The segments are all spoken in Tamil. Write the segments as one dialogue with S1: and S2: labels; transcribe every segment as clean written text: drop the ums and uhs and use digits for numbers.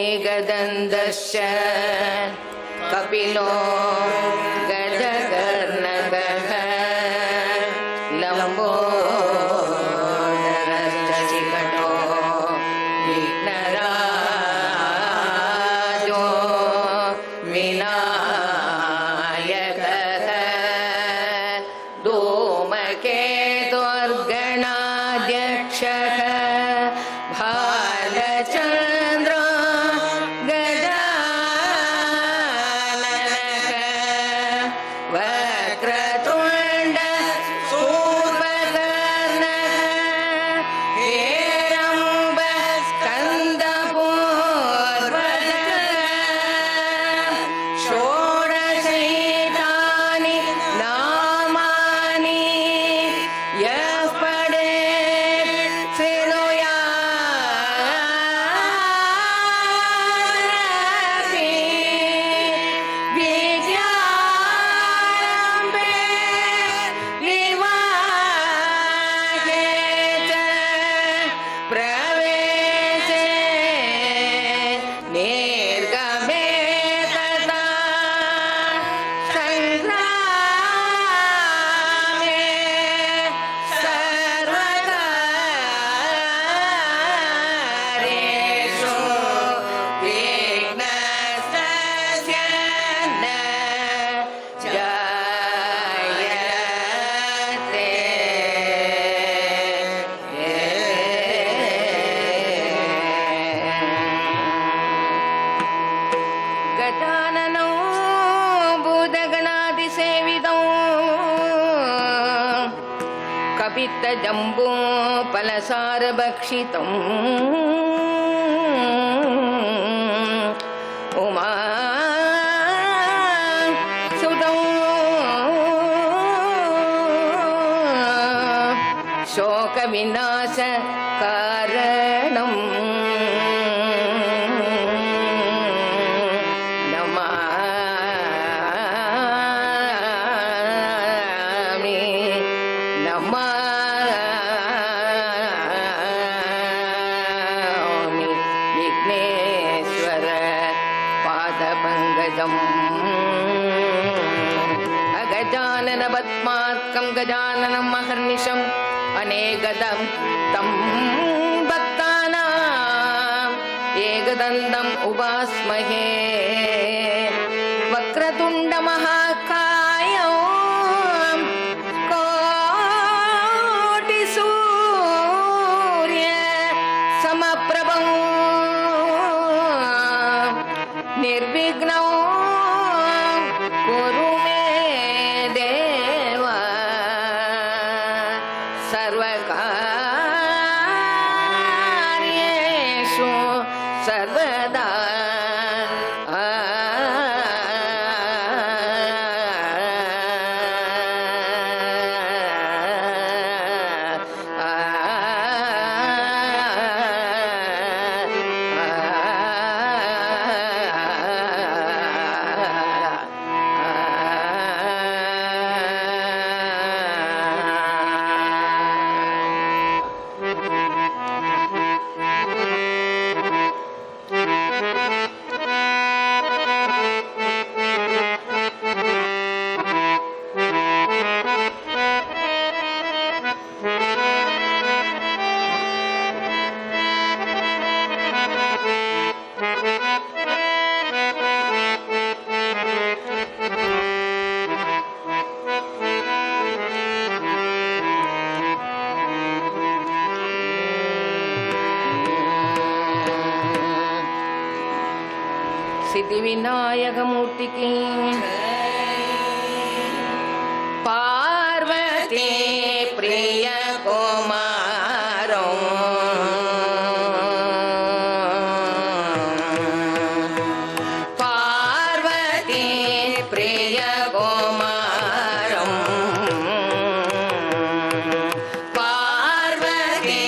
S1: सुमुगश्चैगदन्तश्च कपिलो गजकर्णकः लम्बोदरश्च चिकटो विघ्नराजो विनायकः धूमकेतुर्गणाध्यक्षः भालचन्द्रो गजाननः वक्रतुण्ड सूर्पकर्णः हेरम्ब स्कन्दपूर्वजः षोडशैतानि नामानि यः पठेत् शृणुयात् विद्यारम्भे विवाहे च प्रवेशे निर्गमे तथा संग्रामे सर्वकार्येषु विघ्नस्तस्य न जायते। गजाननौ भूतगणादिसेवितौ कपित्थजम्बो फलसारभक्षितम् उमा सुतौ शोकविनाश कारणम् नमामि नमामि विघ्नेश्वर पादपङ्कजम् अगजानन पद्मार्कं गजाननं महर्निशम् अनेकदं तं भक्तानाम् एकदन्तम् उपास्महे वक्रतुण्ड महाकायो कोटिसूर्य समप्रभौ निर्विघ्नौ कुरु मे देव सर्वकार्येषु सर्वदा। सिद्धिविनायकमूर्तिकी पार्वती प्रिय कुमारो पार्वती प्रिय कुमारो पार्वती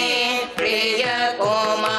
S1: प्रिय कुमारो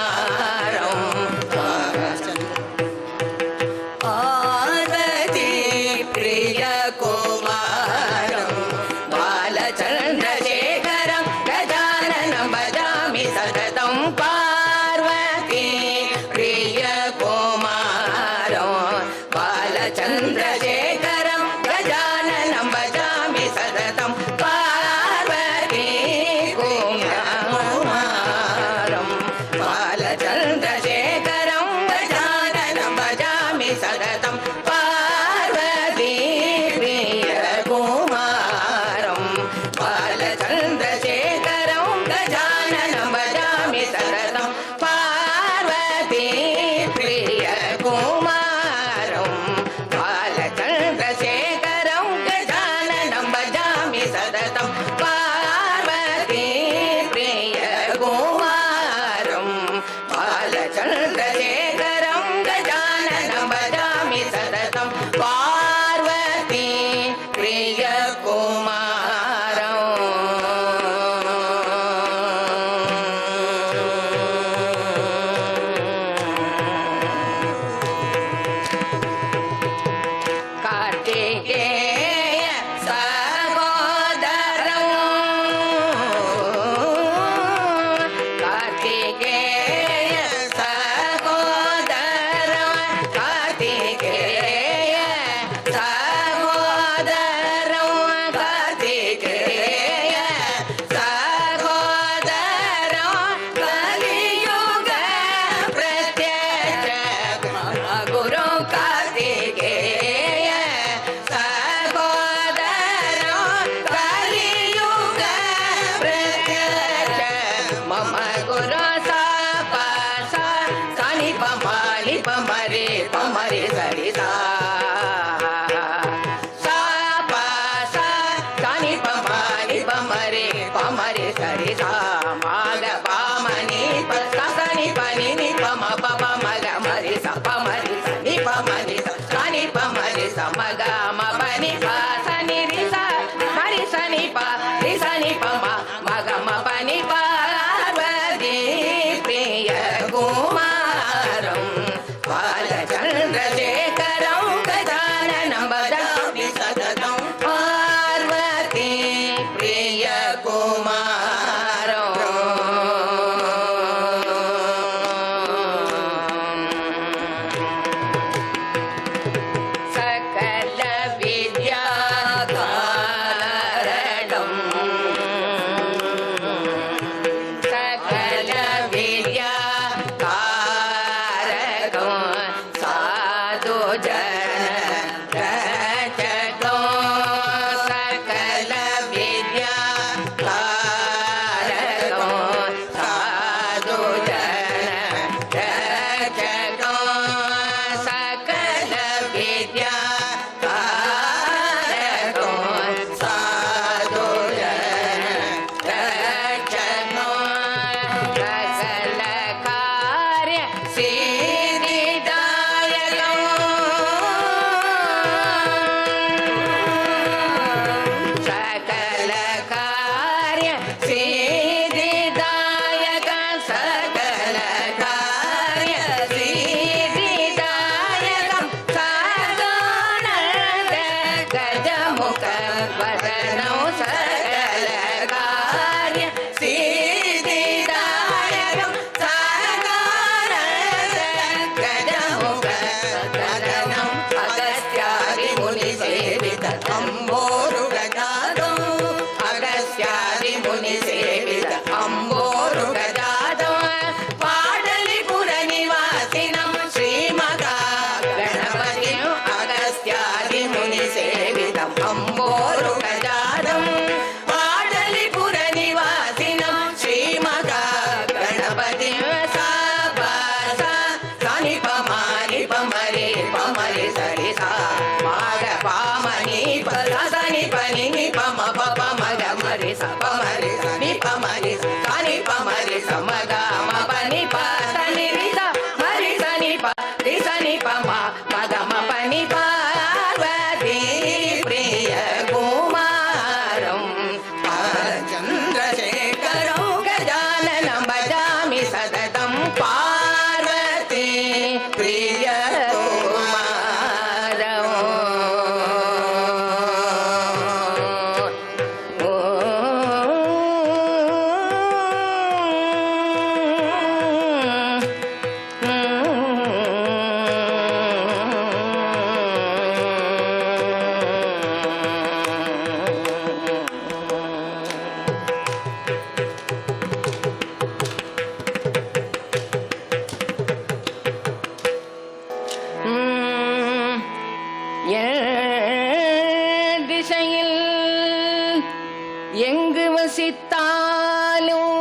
S1: எங்கு வசித்தாலும்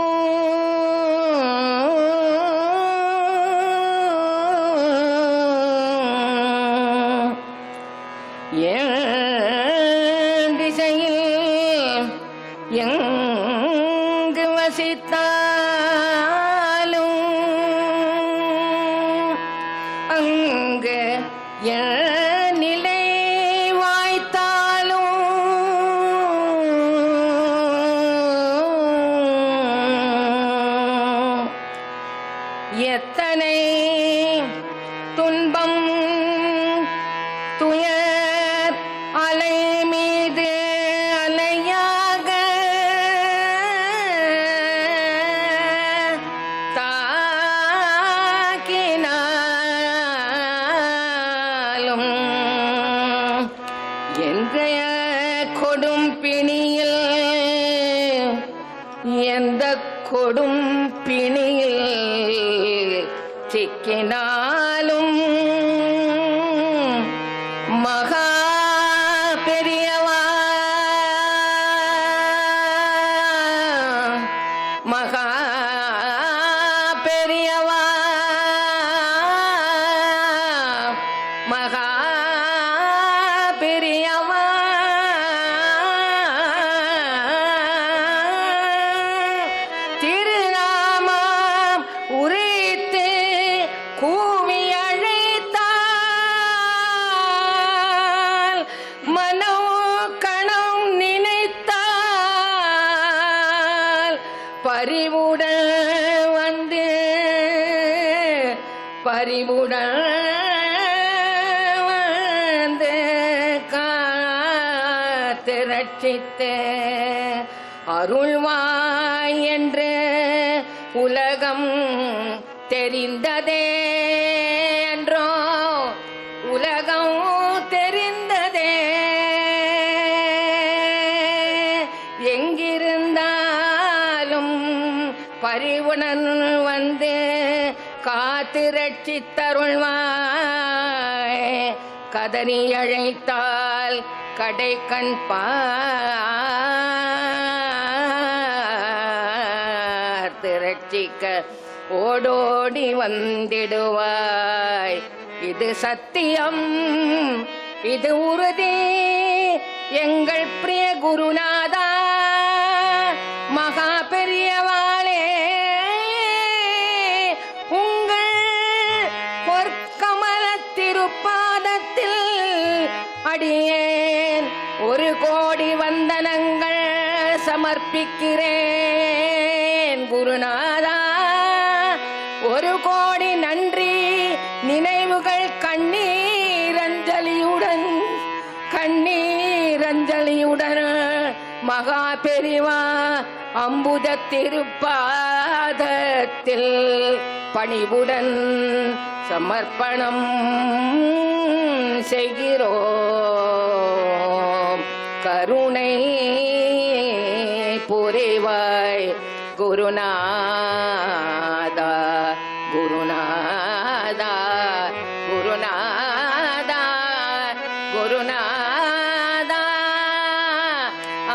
S1: என் திசையில் எங்கு வசித்தாலும் அங்கு என் நிலை வாய்த்தாலும் எத்தனை துன்பம் துயர் அலை மீது அலையாக தாக்கினாலும் என்கைய கொடும் பிணியில் எந்த கொடும் பிணியில் சிக்கினாலும் மகா பெரியவா மகா பெரியவா மகா பெரியவா திருநாமம் உரைத்து கூவி அழைத்தால் மனோ கணம் நினைத்தால் பரிவுடன் வந்து பரிவுடன் வந்து காத்து ரட்சித்து அருள்வாய் என்று உலகம் தெரிந்ததே என்றோ உலகம் தெரிந்ததே எங்கிருந்தாலும் பரிவுடன் வந்து காத்து ரட்சித்தருள்வாய் கதறி அழைத்தால் கடை கண் பார்த்து ரட்சிக்க ஓடோடி வந்திடுவாய் இது சத்தியம் இது உறுதி எங்கள் பிரிய குருநாதா மகா பெரியவாளே உங்கள் பொற்கமல திருப்பாதத்தில் அடியேன் 1 கோடி வந்தனங்கள் சமர்ப்பிக்கிறேன் குருநாதா 1 கோடி நன்றி நினைவுகள் கண்ணீரஞ்சலியுடன் மகா பெரிவா அம்புத திருப்பாதத்தில் பணிவுடன் சமர்ப்பணம் செய்கிறோம் கருணை புரிவாய் குருநாதா குருநாதா குருநாதா குருநாதா ஆ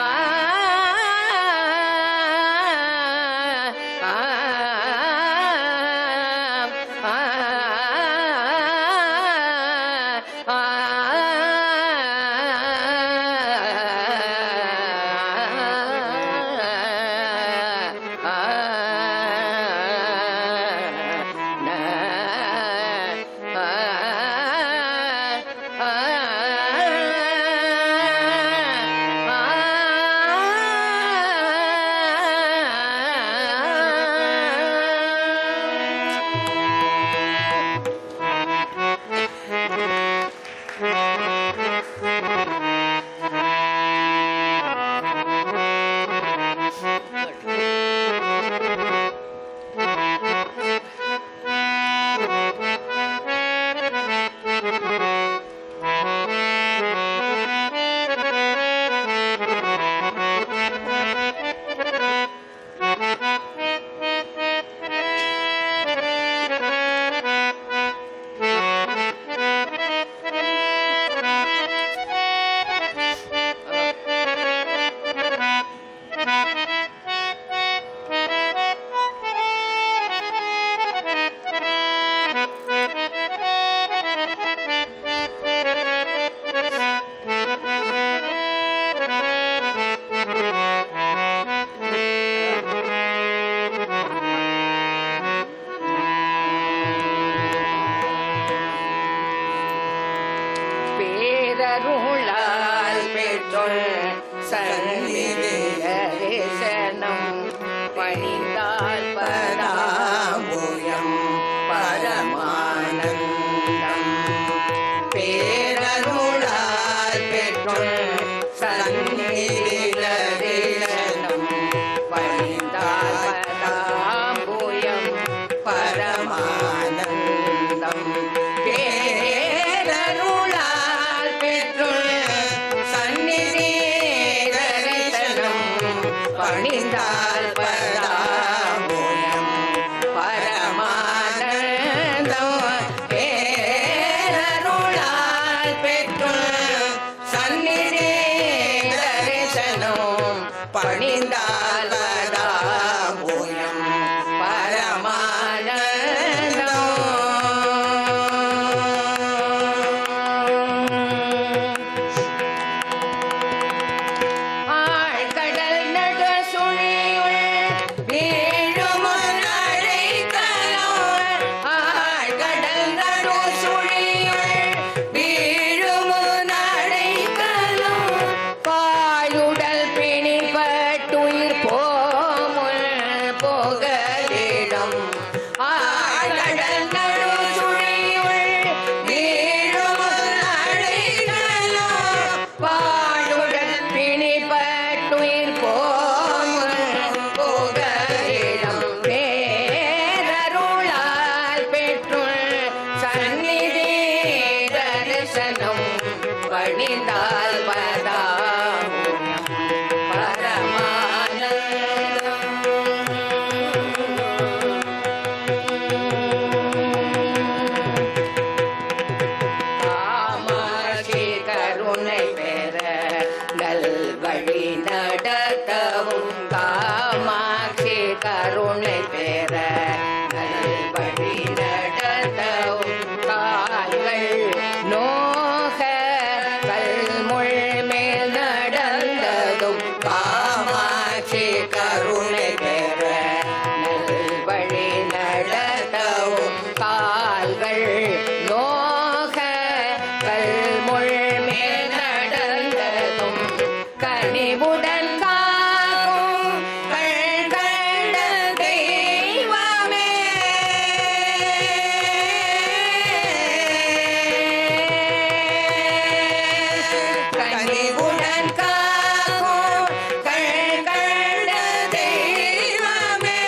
S1: சந்நிதி தரிசனம் பணிந்தால் பராம்புயம் பரமானந்தம் பேரருளால் பெற்றோர் சந்நிதி தரிசனம் பணிந்தால் பராம்புயம் பரமானந்தம் பேரருளால் பெற்றோர் சந்நிதி தரிசனம் பணிந்தால் பராம்புயம் பரமானந்தம் பேரருளால் பெற்றோர் சந்நிதி தரிசனம் பணிந்தால் பராம்புயம் பணிந்தால் பராம்புயம் பரமானந்தம் காமாட்சி கருணை பெற நல்வழி நடத்தவும் காமாட்சி கருணை பெற நல்வழி நடத்தவும் கால்கள் நோக கல்முள் மேல் நடந்ததும் காமாட்சி கருணை பெற நல்வழி நடத்தவும் கால்கள் நோக கல்முள் மேல் நடந்ததும் கனிவுடன் காக்கும் கண்கண்ட தெய்வமே கனிவுடன் காக்கும் கண்கண்ட தெய்வமே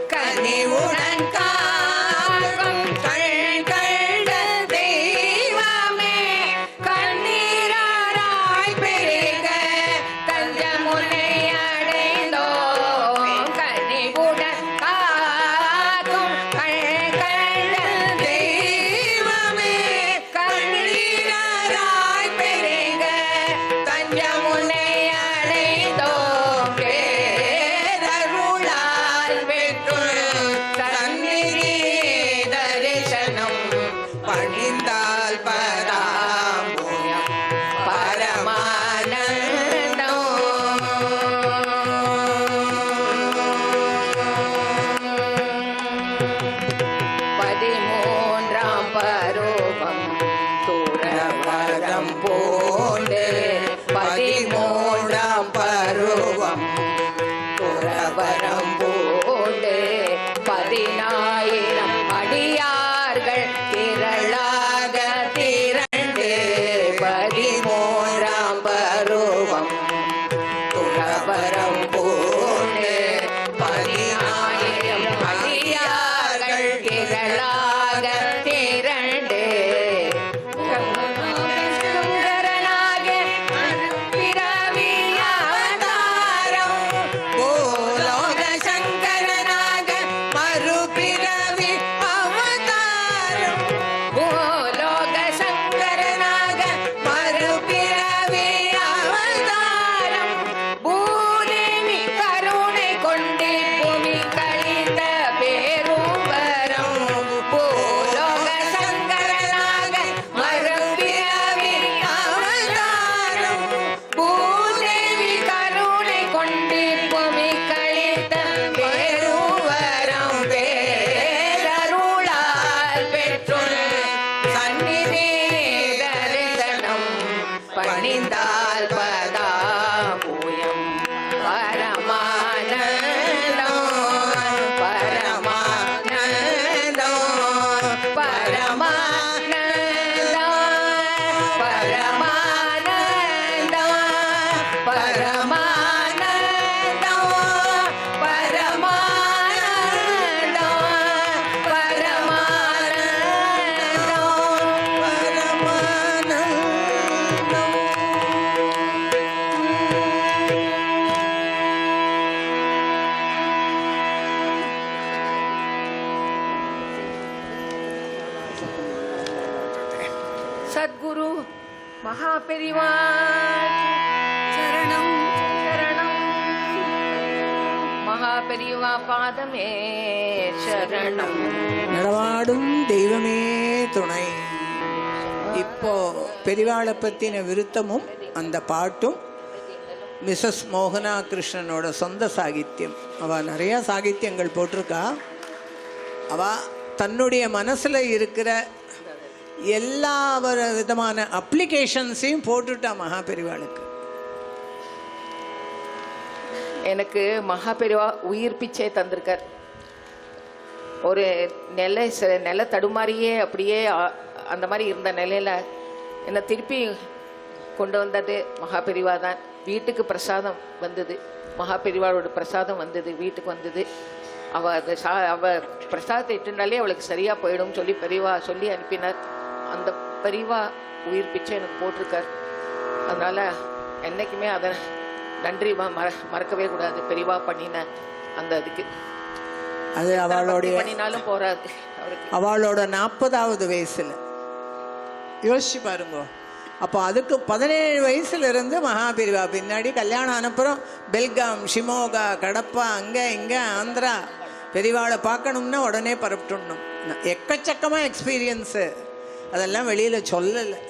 S1: கனிவுடன் காக்கும் கண்கண்ட தெய்வமே கண்ணீராய் பெருக தஞ்சமுனை அடைந்தோம் கனிவுடன் காக்கும் கண்கண்ட தெய்வமே கண்ணீராய் பெருக தஞ்சமுனை அடைந்தோம் பேரருளால் பெற்றோர் சந்நிதி தரிசனம் பணிந்தால் பராம்புயம் பரமானந்தம் பதிமூன்றாம் பருவம் துறவரம் பூண்டு பதிமூன்றாம் பருவம் துறவரம் பூண்டு 10000 அடியார்கள் திரளாக திரண்டு 13ஆம் பருவம் துறவரம் பூண்டு 10000 அடியார்கள் திரளாக திரண்டு சுந்தரனாக பிறவியாதாரம் பூலோக மகா பெரிவா
S2: சரணம்
S1: சரணம். மகா பெரிவா பாதமே சரணம்.
S3: நடமாடும் தெய்வமே துணை. இப்போ பெரிவாளை பற்றின விருத்தமும் அந்த பாட்டும் மிஸ்ஸஸ் மோகனா கிருஷ்ணனோட சொந்த சாகித்யம். அவள் நிறையா சாகித்யங்கள் போட்டிருக்கா. அவள் தன்னுடைய மனசில் இருக்கிற எல்லா விதமான அப்ளிகேஷன்ஸையும் போட்டுட்டா மகா பெரிவாளுக்கு.
S1: எனக்கு மகா பெரிவா உயிர் பிச்சை தந்திருக்கார். ஒரு நில தடுமாறியே அப்படியே அந்த மாதிரி இருந்த நிலையில் என்னை திருப்பி கொண்டு வந்தது மகா பெரிவா தான். வீட்டுக்கு பிரசாதம் வந்தது, மகா பெரிவாளோட பிரசாதம் வந்தது, வீட்டுக்கு வந்தது. அவள் பிரசாதத்தை இட்டுனாலே அவளுக்கு சரியாக போயிடும் சொல்லி பெரிவா சொல்லி அனுப்பினார். அந்த பெரிவா உயிர் பிச்சை எனக்கு போட்டிருக்கார். அதனால் என்றைக்குமே அதை நன்றி மறக்கவே கூடாது. பெரிவா பண்ணின அந்த இதுக்கு
S3: அது அவளுடைய
S1: பண்ணினாலும் போறாது அவருக்கு.
S3: அவளோட 40வது வயசில் யோசிச்சு பாருங்க. அப்போ அதுக்கு 17 வயசுலேருந்து மகாபெரிவா பின்னாடி கல்யாணம் அனுப்புகிறோம். பெல்காம், ஷிமோகா, கடப்பா, அங்கே இங்கே ஆந்திரா பெரிவாளை பார்க்கணும்னா உடனே பரப்பிட்டுடணும். எக்கச்சக்கமாக எக்ஸ்பீரியன்ஸு, அதெல்லாம் வெளியில் சொல்லலை.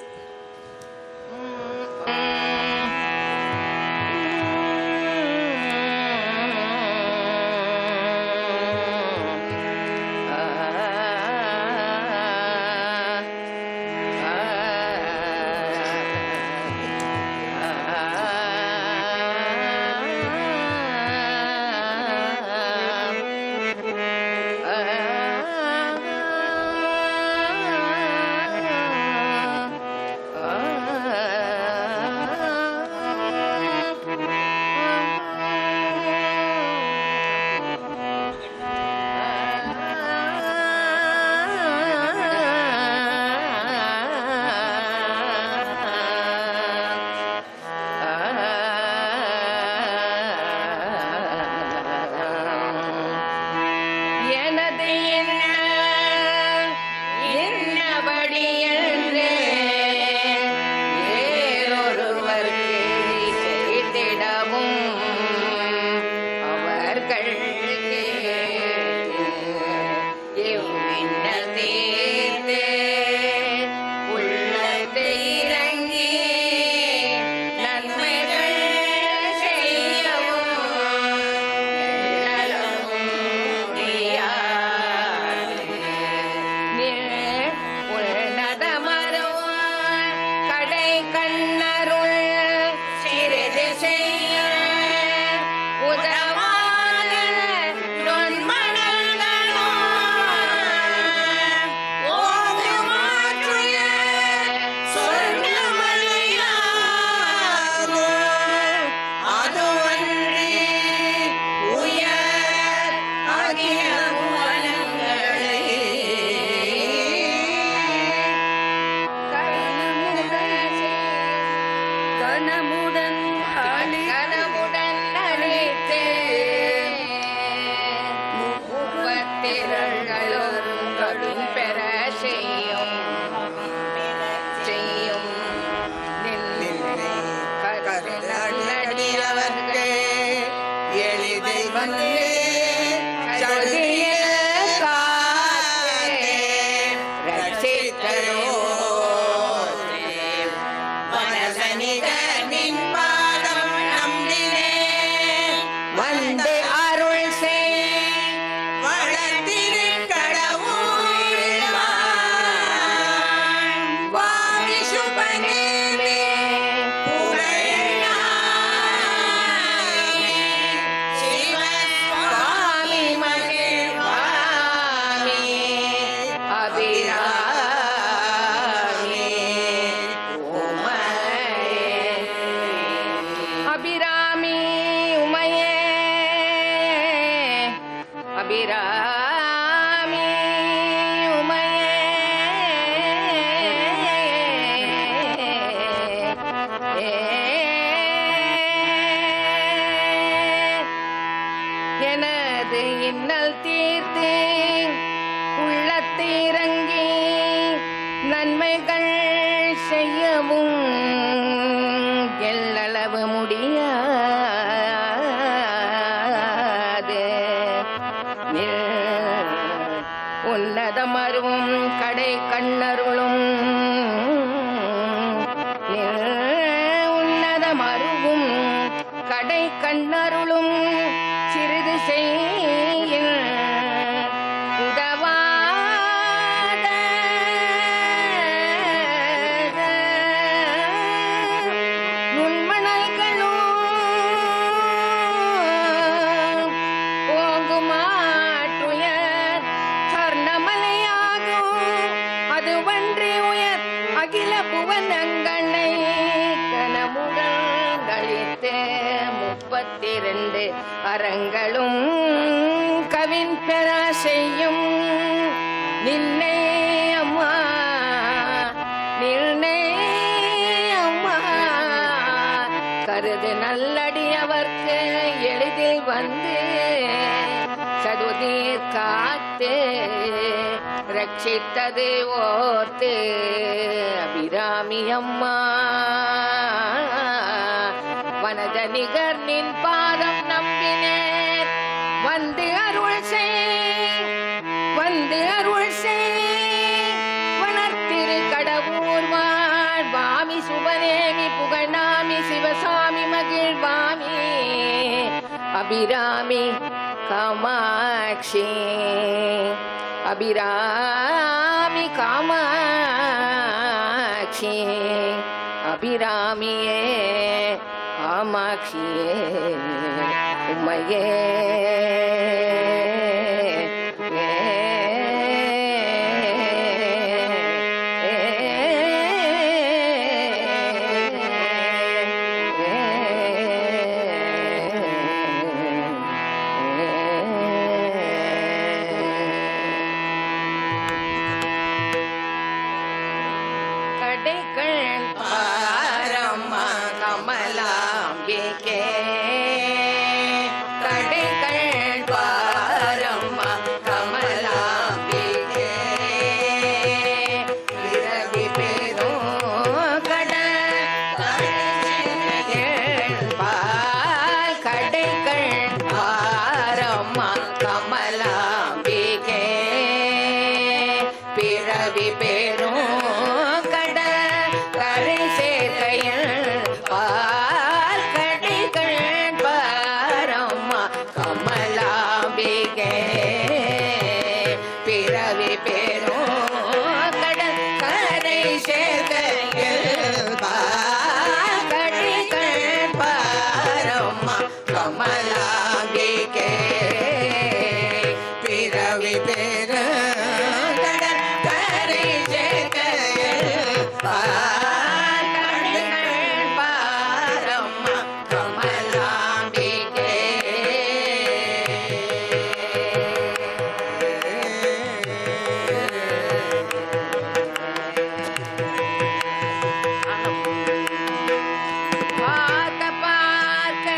S1: நன்மைகள் செய்யவும் உன்னதமருவும் கடை கண்ணருளும் உன்னதமருவும் கடை கண்ணருளும் சிறிது செய்ய உதவாத நுண்மணல்களும் ஓங்குமாற்றுயர் சொர்ணமலையாகும் அதுவன்றி உயர் அகில புவனங்களை கனமுடன் கழித்து 32 அறங்களும் கவின் பெற செய்யும் நின்னை அம்மா நிர்ணய அம்மா கருது நல்லடியவர்க்கு எளிதில் வந்து சதுதீர் காத்து ரட்சித்தது ஓர்த்து அபிராமி அம்மா வனஜ நிகர் நின் பாதம் நம்பினேன் வந்து அருள் செய் வனத்திரு கடவுர் வாழ்வாமி சுபநேமி புகழாமி சிவசாமி மகிழ்வாமி அபிராமி காமாட்சி அபிராமி காமாட்சி அபிராமியே காமாட்சியே உம்மையே கடைக்கண் பாரம்மா கமலாம்பிகே கடைக்கண் பாரம்மா கமலாம்பிகே பிறவி பெரும் கடைக்கண் பாரம்மா கமலாம்பிகே பிறவி பெரும் பிறவி பெரும் கடல் கரை சேர்க்கையில் கடைக்கண் பாரம்மா கமலாம்பிகே பிறவி பெரும் கடல் கரை சேர்க்கையில் கடைக்கண் பாரம்மா கமலாம்பிகே பார்க்க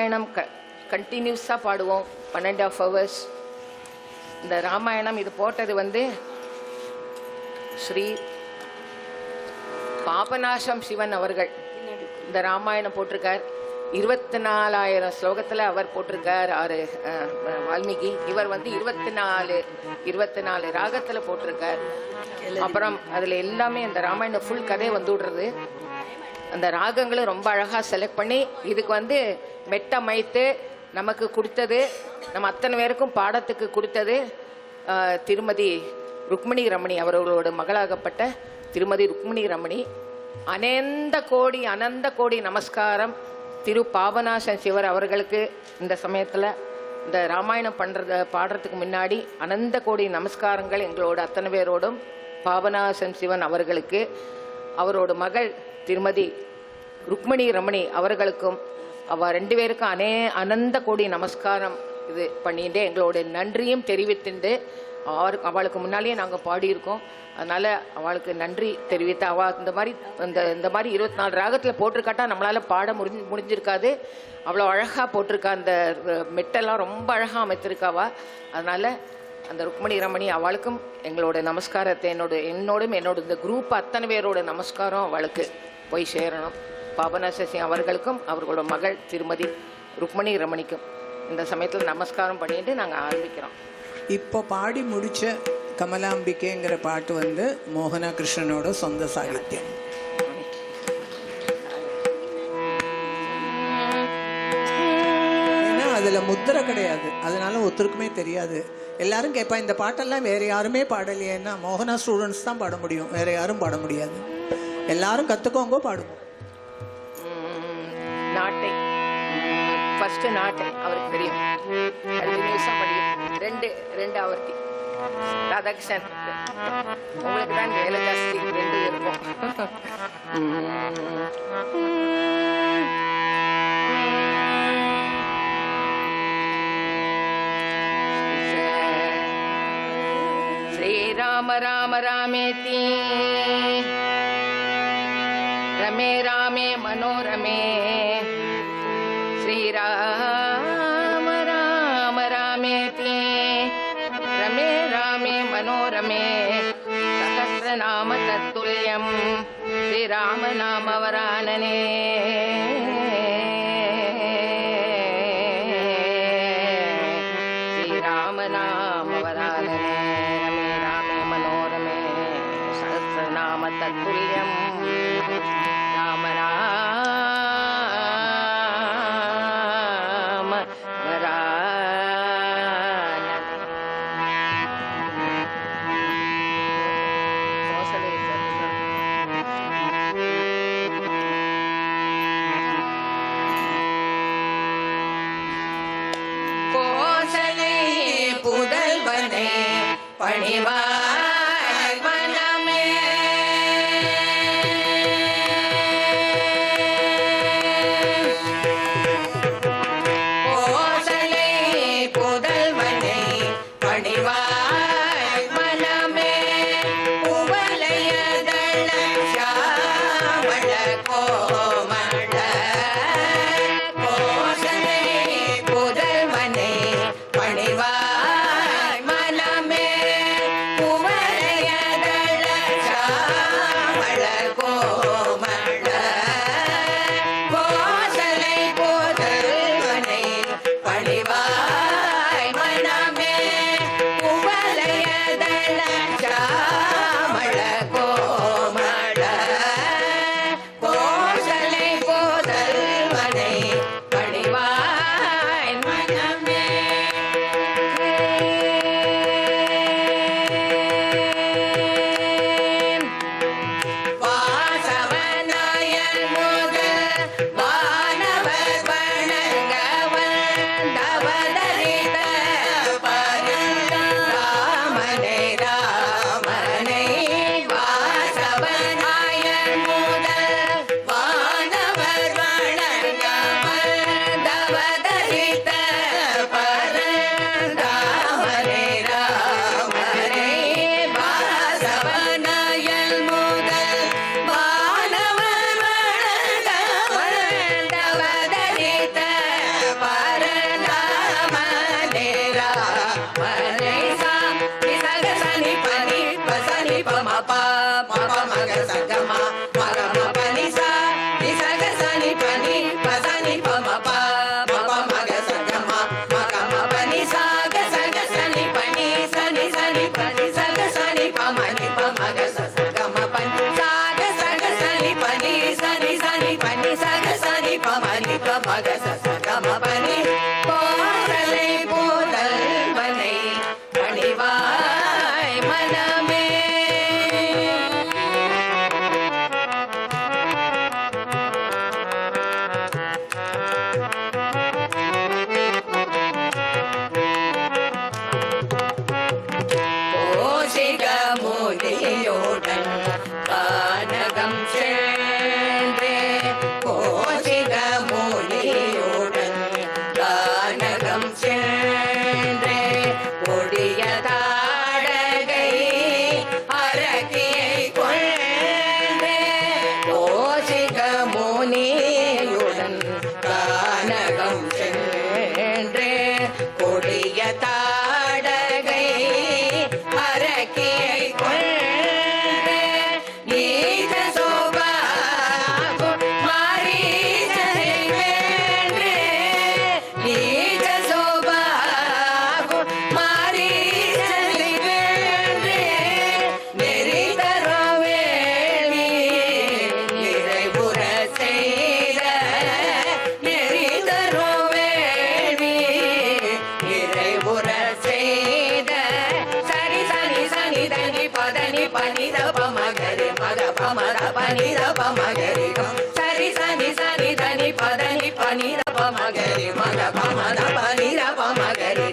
S1: ராமாயணம் கண்டினியூஸாக பாடுவோம் 1.5 hours. இந்த ராமாயணம் இது போட்டது வந்து ஸ்ரீ பாபநாசம் சிவன் அவர்கள் இந்த ராமாயணம் போட்டிருக்கார். 24,000 ஸ்லோகத்தில் அவர் போட்டிருக்கார். வால்மீகி இவர் வந்து 24 ராகத்தில் போட்டிருக்கார். அப்புறம் அதில் எல்லாமே இந்த ராமாயண ஃபுல் கதை வந்து விடுறது. அந்த ராகங்களும் ரொம்ப அழகாக செலக்ட் பண்ணி இதுக்கு வந்து மெட்டமைத்து நமக்கு கொடுத்தது, நம்ம அத்தனை பேருக்கும் பாடத்துக்கு கொடுத்தது திருமதி ருக்மிணி ரமணி அவர்களோட மகளாகப்பட்ட திருமதி ருக்மிணி ரமணி. அனந்த கோடி நமஸ்காரம் திரு பாபநாசன் சிவர் அவர்களுக்கு. இந்த சமயத்தில் இந்த ராமாயணம் பாடுறதுக்கு முன்னாடி அனந்த கோடி நமஸ்காரங்கள் எங்களோட அத்தனை பேரோடும் பாபநாசன் சிவன் அவர்களுக்கு, அவரோட மகள் திருமதி ருக்மிணி ரமணி அவர்களுக்கும், அவ 2 பேருக்கும் அனந்த கோடி நமஸ்காரம் இது பண்ணிட்டு எங்களோட நன்றியும் தெரிவித்துண்டு அவளுக்கு முன்னாலேயே நாங்கள் பாடியிருக்கோம். அதனால் அவளுக்கு நன்றி தெரிவித்து அவள் இந்த மாதிரி 24 ராகத்தில் போட்டிருக்காட்டா நம்மளால் பாட முடிஞ்சிருக்காது. அவ்வளோ அழகாக போட்டிருக்கா. அந்த மெட்டெல்லாம் ரொம்ப அழகாக அமைத்திருக்காவா. அதனால் அந்த ருக்மிணி ரமணி அவளுக்கும் எங்களோட நமஸ்காரத்தை என்னோடும் இந்த குரூப் அத்தனை பேரோட நமஸ்காரம் அவளுக்கு போய் சேரணும். பாபநாசசி அவர்களுக்கும் அவர்களோட மகள் திருமதி ருக்மிணி ரமணிக்கும் இந்த சமயத்தில் நமஸ்காரம் பண்ணிட்டு நாங்கள் ஆரம்பிக்கிறோம்.
S3: இப்போ பாடி முடிச்ச கமலாம்பிகைங்கிற பாட்டு வந்து மோகனா கிருஷ்ணனோட சொந்த சாகித்யம். ஏன்னா அதுல முத்திரை கிடையாது, அதனால ஒருத்தருக்குமே தெரியாது. எல்லாரும் கேட்பா இந்த பாட்டெல்லாம் வேற யாருமே பாடலையேன்னா மோகனா ஸ்டூடெண்ட்ஸ் தான் பாட முடியும், வேற யாரும் பாட முடியாது. எல்லாரும் கத்துக்கோங்க, பாடுவோம்.
S1: நாட்டை ஃபர்ஸ்ட் நாட்டை அவருக்கு தெரியும், கண்டினியூஸாக படிக்கும். 2 ஆவர்த்தி ராதாகிருஷ்ணன் உங்களுக்கு தான் வேலை ஜாஸ்தி, 2 இருக்கும். ஸ்ரீராம ராம ராமேதி ரமே ராமே மனோரமே श्रीराम राम रामेति रमे रामे मनोरमे सहस्रनाम तत्तुल्यं श्रीराम नाम वरानने श्रीराम नाम वरानने रमे रामे मनोरमे सहस्रनाम तत्तुल्यं राम புதல்வனே பணிவாய் மனமே கோசலை புதல்வனே பணிவாய் மனமே உவலையதள சாவள கோமள கோசலை புதல்வனே பணிவாய் மனமே உவ
S2: ப மக மக சகமா மக ம பனி சா நி சக சனி பனி பசனி பம ப மக மக சகமா மக ம பனி சக சக சனி பனி சனி சனி பனி சக சனி பமனி பமக சகம பனி சக சக சனி பனி சனி சனி பனி சக சனி பமனி பமக சகம பனி போதலை போதல் மனை பணிவாய் மனமே கோஷிக முனியுடன் கானகம் சென்றே கோஷிக முனியுடன் கானகம் சென்றே கொடிய தாடகை அரக்கியை கொண்டே கோஷிக முனியுடன் கானகம் சென்றே கொடிய தாடகை அரக்கியை கொண்டே நீத சோபா மாரீசனை வேண்டே நீத சோபா மாரீசனை வேண்டே நெறி தரவேணி நிறைவுற செய்த நெறி தரவேணி நிறைவுற செய்த சரி சனி சனி தனி பதனி பனி தப மகரி மத பமத பனி தப மகரி சரி சனி சனி தனி பதனி பனி தப மகரி மத பமத பனி தப மகரி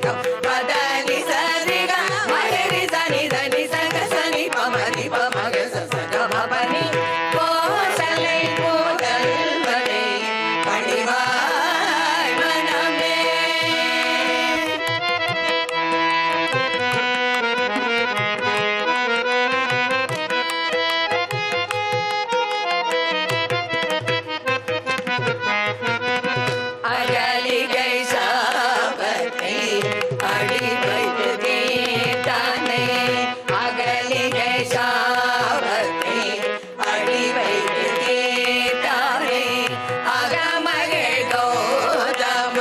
S2: பதனி சரி க மகரி சனி தனி சக சனி பமரி பமக சகம பனி கோசலை போதல் வரை பணிவாய் மனமே அகலிகை சாபத்தை அடி வைத்து தீர்த்தானே அகலிகை சாபத்தை அடி வைத்து தீர்த்தானே அகமகள் கௌதம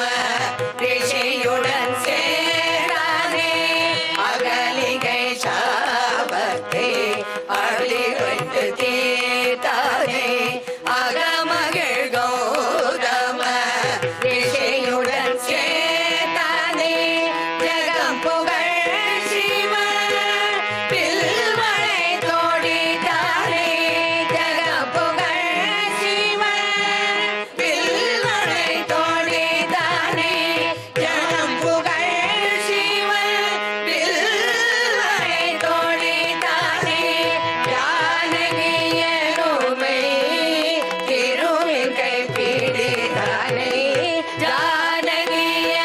S2: ரிஷியுடன் சேரானே அகலிகை சாபத்தை அடி வைத்து தீர்த்தானே அகமகள் கௌதம ரிஷியுடன் சேர்த்தானே ஜகம் புகழ் சிவன் பில்மழை தோடித்தானே ஜகம் புகழ் சிவன் பில்மழை தோடித்தானே ஜகம் புகழ் சிவன் பில்மழை தோடித்தானே ஜானகியனுமை திருவின் கை பிடித்தானே ஜானகியனுமை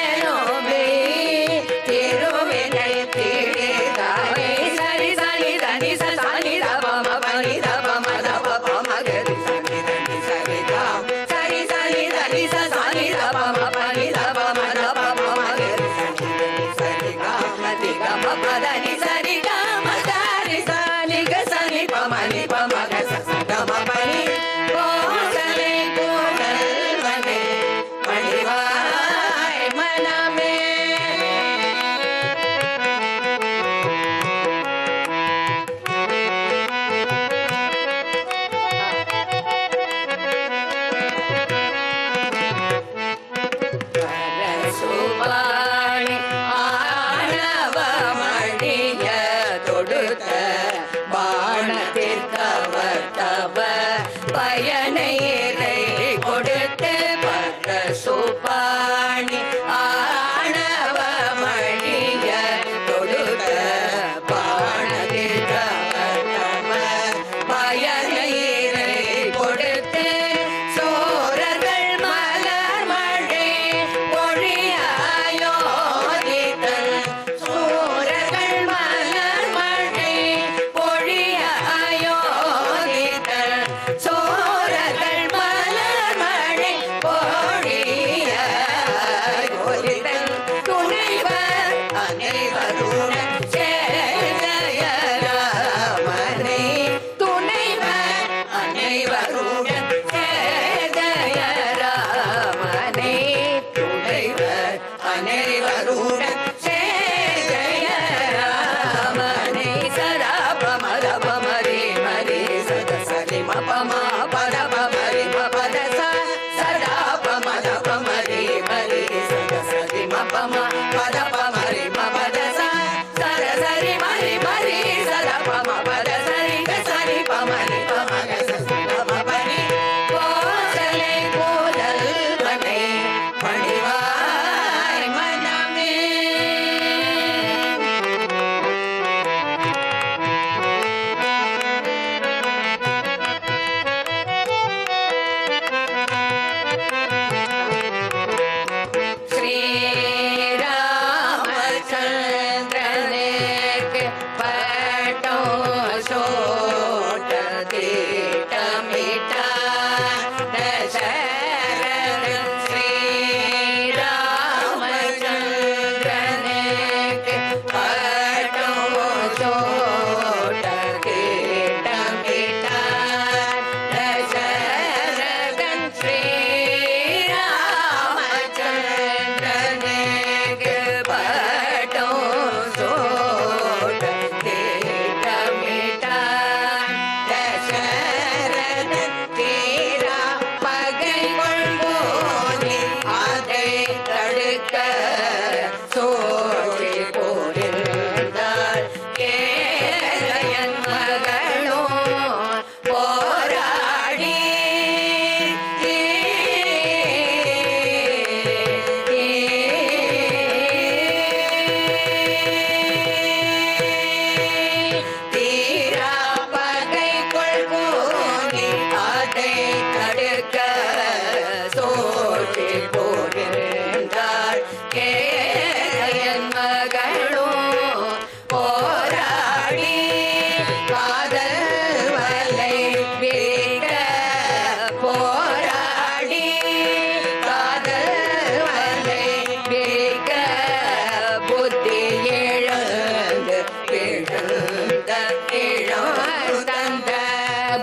S2: திருவின் கை பிடித்தானே சரி சனி தனி சனி தபம பனி தபம தப மகரி சனி தனி சரி காம் சரி சனி தனி சனி தபம பனி தபம தப மகரி சனி தனி சரி காம் மதி கம பதனி சரி காம சரி சனி க சனி பமனி பமக சகம பனி கோசலை போதல் மனை பணிவாய் மனமே சுபாணி ஆணவ மணிய தொடுத்த பாணத்திற்கவர் தவ பயனை இறை கொடுத்து பர சுபாணி ஆணவ மணிய தொடுத்த பாணத்திற்கவர் தவ பயனை இறை கொடுத்து சோரர்கள் மலர் மழை பொழியாயோதித்தல் சோரர்கள் மலர் மழை பொழியாயோதித்தல் சோரர்கள் மலர் மழை பொழியாயோதித்தல் துணைவர் அனைவருடன் சேஜயராமனே பத பமரி மபத சர சரி மரி மரி சத பம பத சரி சரி பமரி பமக சமபனி கோசலை கோதல் மனை பணிவாய் மனமே. ஸ்ரீராமச்சந்திரனுக்கு பட்டோ சோட்ட திட்டமிட்டார் தசரதன். ஸ்ரீராமச்சந்திரனுக்கு பட்டோ சோட்ட திட்டமிட்டார் தசரதன். ஸ்ரீராமச்சந்திரனுக்கு பட்டோ சோட்ட திட்டமிட்டார் தசரதன். தீரா பகை கொள்வோனே அதை தடுக்க சோழி போரிந்தார். கேளையன் மகளோ போராடி தீரா பகை கொள்வோனே அதை தடுக்க சோழி போரிந்தார். கேளையன் மகளோ போராடி காதல் வலை விரிக்க போராடி காதல் வலை விரிக்க புத்தி இழந்து இழந்த இழந்த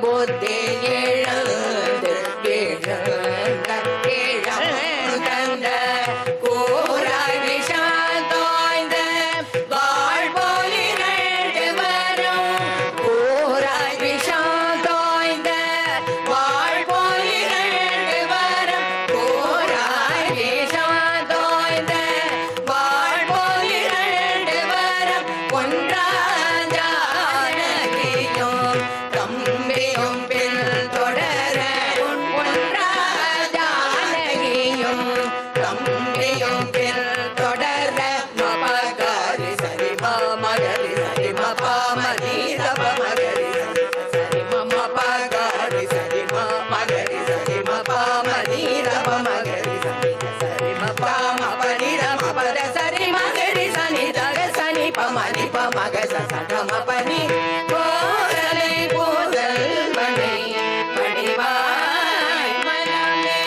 S2: புத்தி இழந்து இழந்த இழந்த கூறாய் விஷம் தோய்ந்த வாழ் போலிரண்டு வரும். கூறாய் விஷம் தோய்ந்த வாழ் போலிரண்டு வரும். கூறாய் விஷம் தோய்ந்த வாழ் போலிரண்டு வரும். ஒன்றாஜானகியும் தம்பியும் பின் தொடர ஒன்றாஜானகியும் தம்பியும் பின் தொடர மபகாரி சரி மகரி சரி மபமதி தப மகரி சரி மபகாரி சரி மகரி சரி மபமதி தப மகரி சரி மபமபனி மபத சரி மகரி சனி தக சனி பமனி பமக சகமபனி கோரலை கோதல் மனை பணிவாய் மனமே.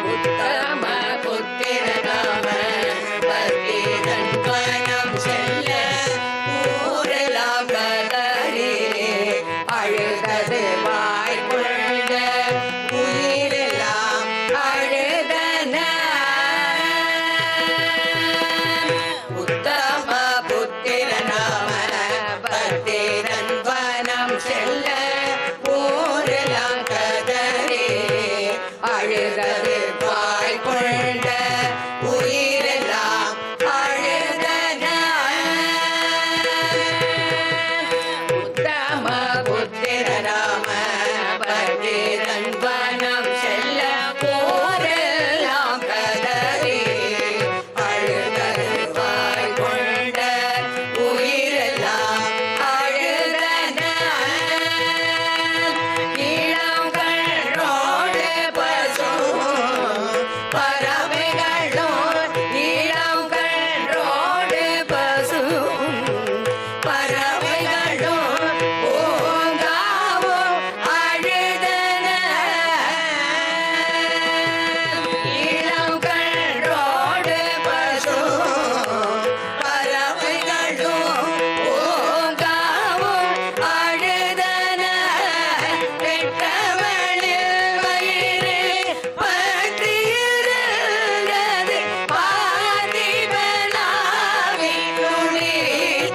S2: உத்தம புத்திர நாம பத்திரன் வனம் செல்ல ஊரெல்லாம் கதறி அழுதது வாய் கொண்ட உயிரெல்லாம் அழுதன. உத்தம புத்திர நாம பத்திரன் வனம் செல்ல ஊரெல்லாம் கதறி அழுதது வாய் கொண்ட உயிரெல்லாம் அழுதன. உத்தம புத்திர ராம பத்திரன் வனம் செல்ல ஊரெல்லாம் கதறி அழுதது வாய் கொண்ட உயிரெல்லாம் அழுதன. இளம் கண்ணோடு பசு பறவைகளும் இளம் கண்ணோடு பசு பறவைகளும் பூங்காவும் அழுதன. இளம் கண்ணோடு பசு பறவைகளும் பூங்காவும் அழுதன. பெற்றவளில் வயிறு பற்றியிருந்தது பார்த்திபனாவி துணித்த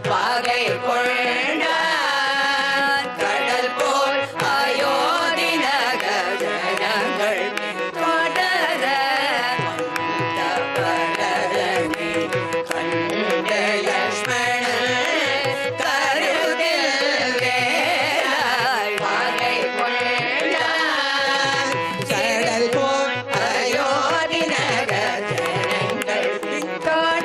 S2: பகை கொண்டான் கடல் போல் அயோத்தி நகர் ஜனங்கள் தொடர வந்த பரதனை கண்ட லக்ஷ்மணன் கருதில் வேலாய் பகை கொண்டான் கடல் போல் அயோத்தி நகர் ஜனங்கள் தொடர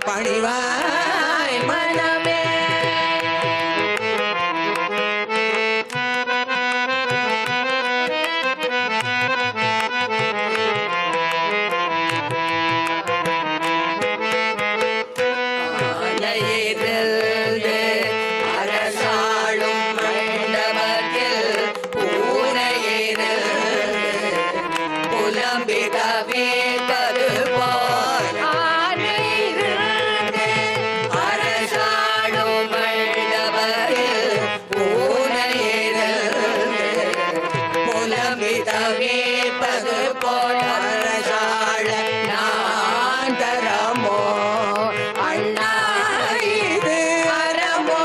S2: பணிவாய் மனமே ஆனையிலிருந்து அரசாளும் மண்டபத்தில் பூனையிலிருந்து புலம்பிடவே கது போல் ஆனையிலிருந்து அரசாளும் மண்டபத்தில் பூனையிலிருந்து புலம்பிடவே பது போல் அரசாள நான் தரமோ அண்ணா இது அறமோ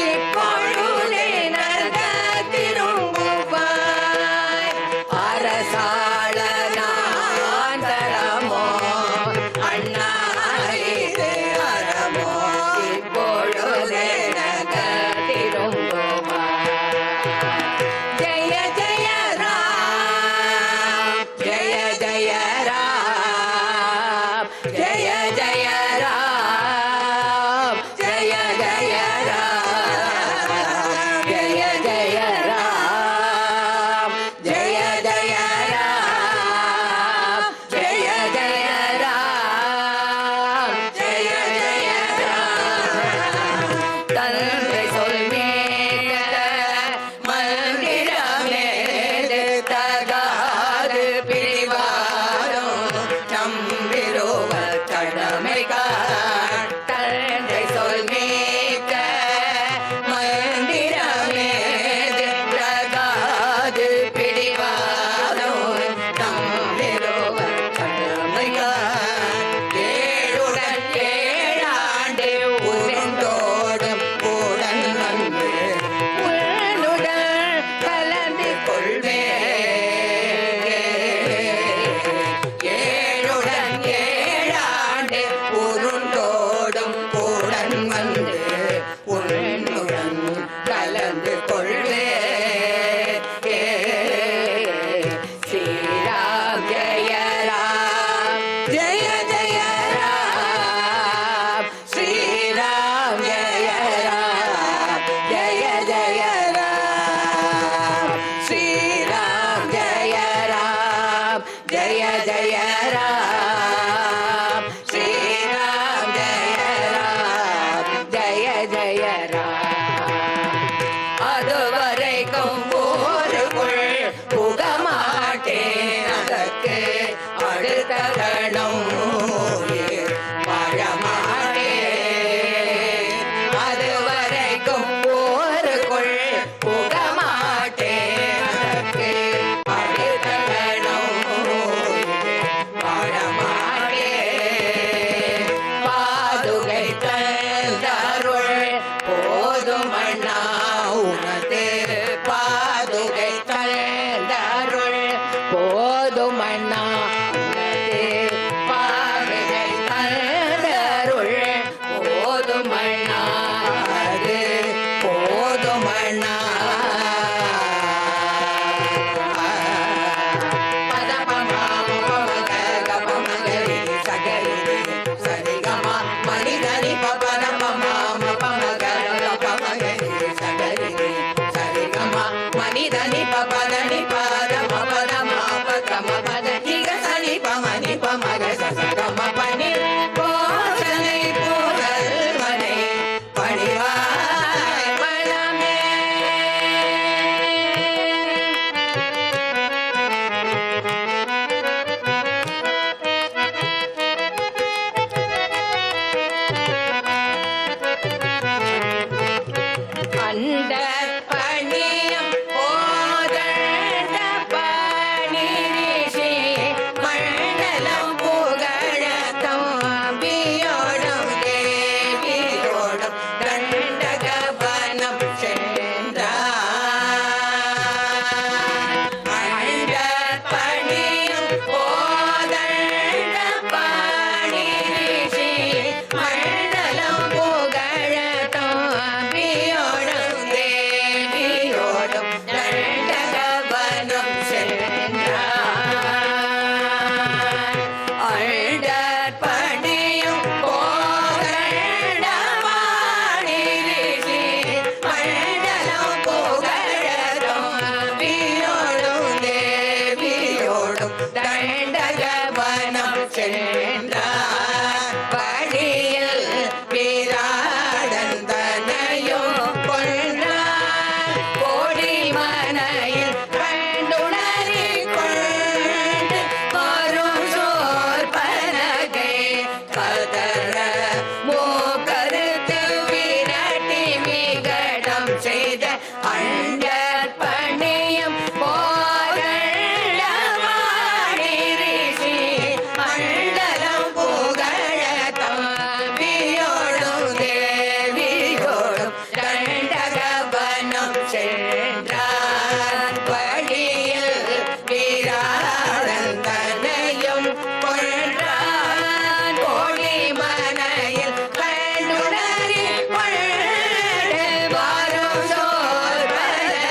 S2: இப்பொழுதே நக திரும்புவாய் அரசாள நான் தரமோ அண்ணா இது அறமோ இப்பொழுதே நக திரும்புவாய் ஜெய ஜெய ராம் ஜெய ஜெய ராம் ஜெய ஜெய ராம் ஜெய ஜெய ராம் ஜெய ஜெய ராம் ஜெய ஜெய ராம் ஜெய ஜெய ராம் ஜெய ஜெய ராம் தந்தை சொல் மேல மந்திரமே தகாது பிரிவாரும் நம்பிருவ கடமைகார் தந்தை சொல் மேல மந்திரமே தகாது பிரிவாரும் நம்பிருவ கடமைகார் ஏழுடன் ஏழாண்டு உருண்டோடும் உடன் வந்து உன்னுடன் கலந்து கொள்வே ஏழுடன் ஏழாண்டு உருண்டோடும் உடன் வந்து உன்னுடன் கலந்து கொள்வே ஸ்ரீராம் ஜெய ராம் ஜெய ஜெய ராம் ஸ்ரீராம் ஜெய ராம் ஜெய ஜெய जय जय राम श्री राम जय जय राम அதுவரைக்கும் ஊருக்குள் புகமாட்டேன் அதற்கு அடுத்த கணம் வாழமாட்டேன் அதுவரைக்கும் ஊருக்குள் புகமாட்டேன் அதற்கு அடுத்த கணம் வாழமாட்டேன் பாதுகை தந்தருள் போதும் அண்ணா உனது பாதுகை தந்தருள் போதும் அண்ணா உனது பாதுகை தந்தருள் போதும் அண்ணா அது போதும் அண்ணா மனிதனி பபதனி பத பபத மாபதம பத நிக சனி பமனி பமக சசகம பனி போதனை போதல்வனை பணிவாய் பழமே அந்த பணியம் போதண்ட பணிரிஷி மண்டலம் புகழத்தம் அம்பியோடும் தேவியோடும் தண்டகவனம் சென்றார் அந்த பணியம் போதண்ட பணிரிஷி மண்டலம் புகழத்தம் அம்பியோடும் தேவியோடும் தண்டகவனம் சென்றார் அண்டர் பணியும் போகண்டமானி ரிஷி மண்டலம் புகழதும் அம்பியோடும் தேவியோடும் தண்டகவனம் சென்றார் வழியில் விராடந்தனையும் கொன்றார் கோடி மனையில் கண்டுணரி கொண்டு வரும் சோர் பலகை கதற மூக்கருத்து விரட்டி விகடம் செய்த அண்டர் பணியும் போகண்டமானி ரிஷி மண்டலம் புகழ தம்பியோடும் தேவியோடும் தண்டகவனம் சென்றார் வழியில் விராடந்தனையும் கொன்றான் கோடி மனையில் கண்டுணரி கொண்டு வரும் சோர் பலகை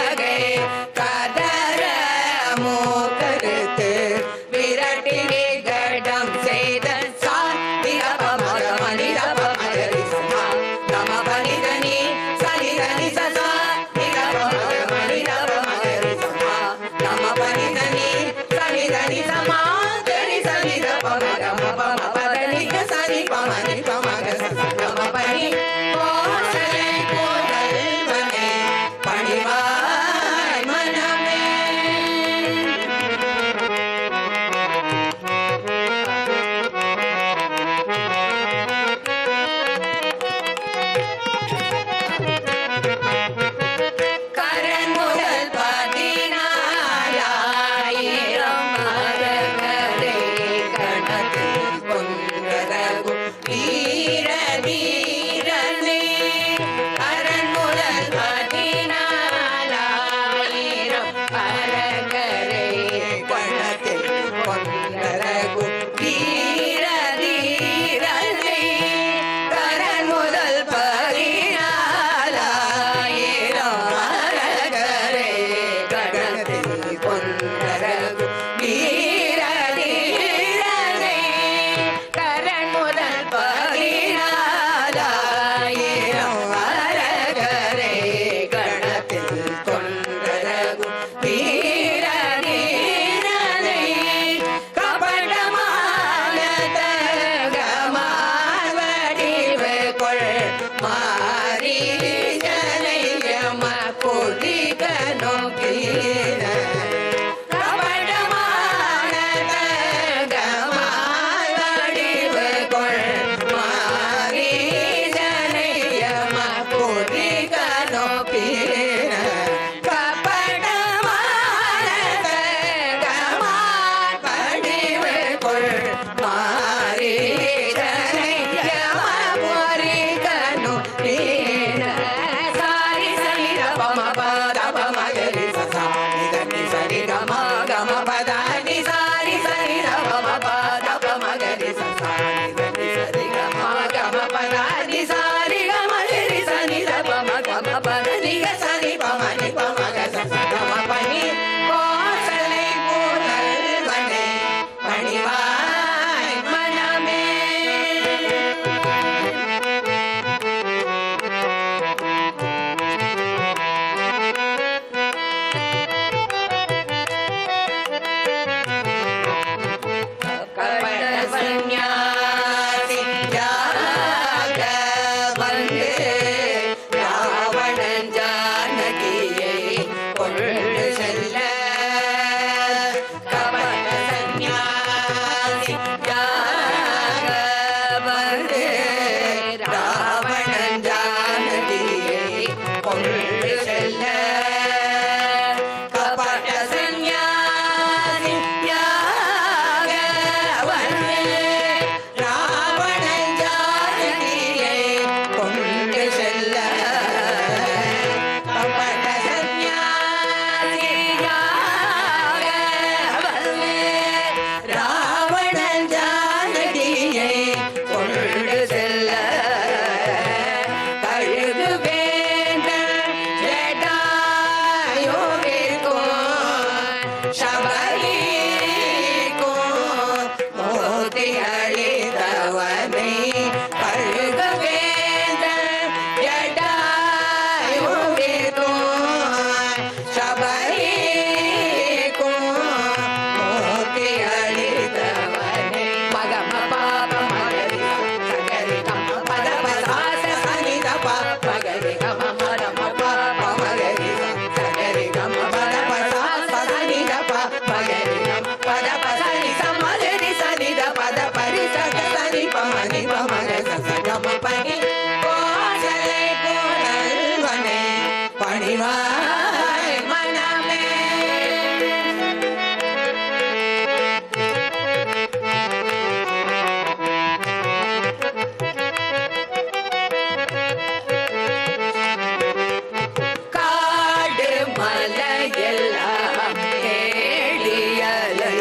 S2: மலையெல்லாம் தேடியலை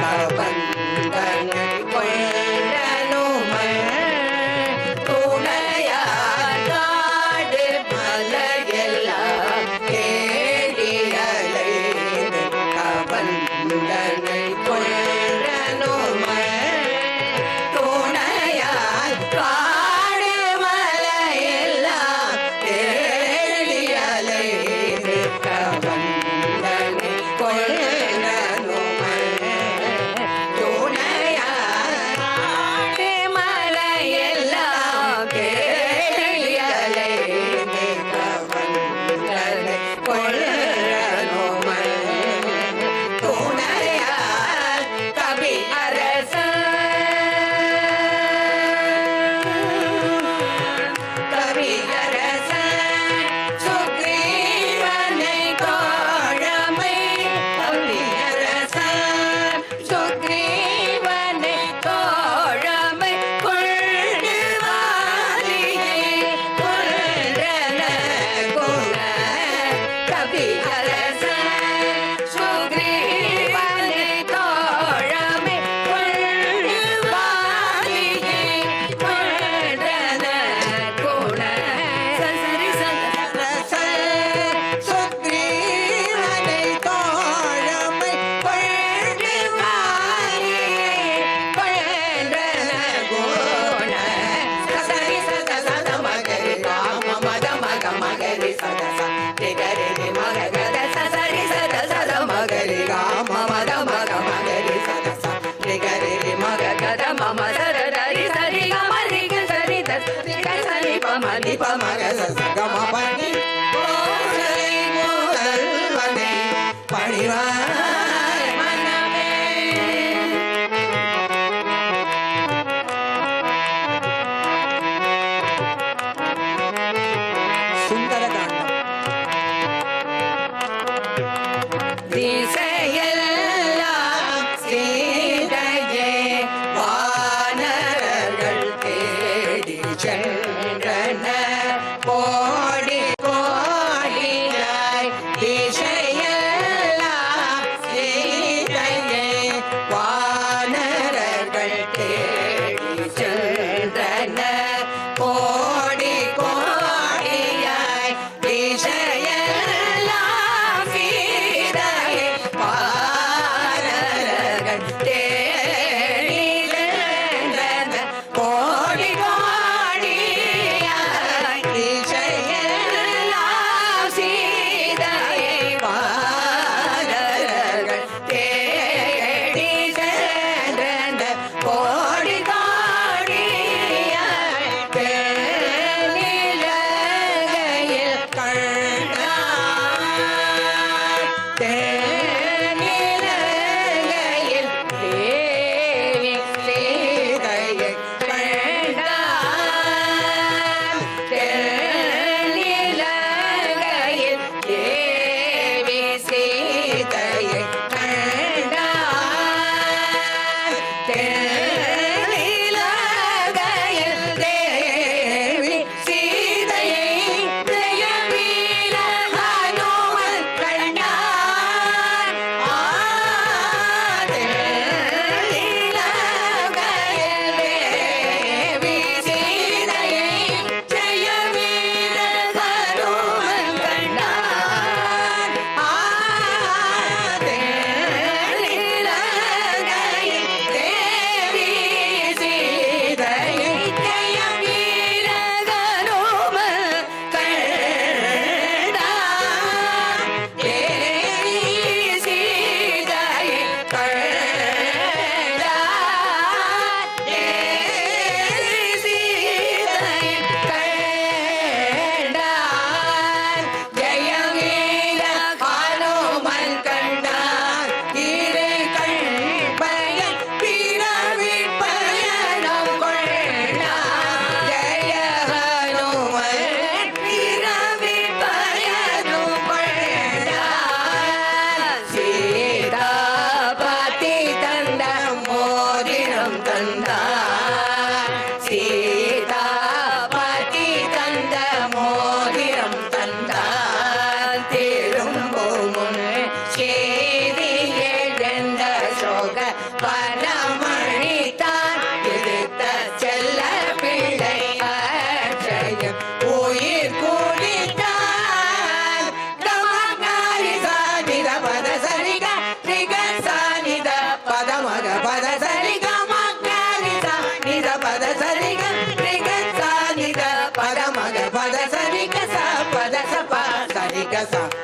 S2: கபந்தனை கொண்டனுமை துணையார் காடு மலையெல்லாம் தேடியலை கபந்தனை கொண்டனுமை துணையார் காடு மலையெல்லாம் தேடியலை கபந்தனை கொண்டனுமை துணையார் காடு மலையெல்லாம் தேடியலை கபந்தனை கொண்டனுமை துணையார் கவி கவியரசன் சுக்ரீவனை தோழமை கவியரசன் சுக்ரீவனை தோழமை கொண்டு வாலியை கொன்றன குண கவியரசன் சுக்ரீவனை தோழமை கொண்டு வாலியை கொன்றன குண சரி
S3: சுக்ரீவனை தோழமை கொண்டு
S2: வாலியை கொன்றன குண சரி சத மகரி ராம மத மக மகரி சத சரி மகரி சரி சத மகரி ராம மத மக மகரி சத சரி மக கத மம சர ரி சரி கமரி சரி சரி பமதி பமக
S3: கம பணி
S2: ஓசை முதல்வனை பணிவாய் மனமே
S3: சுந்தரகாண்டம்
S2: திசையெல்லாம் சீதையே வானரர்கள் தேடி சென்றன கோடி கோடியாய் திசையெல்லாம் சீதையே வானரர்கள் தேடி சென்றன கோடி கோடியாய் திசையெல்லாம் சீதையே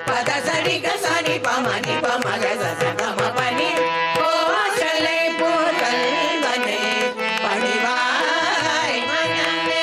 S2: பத சரி க சரி பமணி பமக சம பனி கோசலை போதல்வனே பணிவாய் மனமே.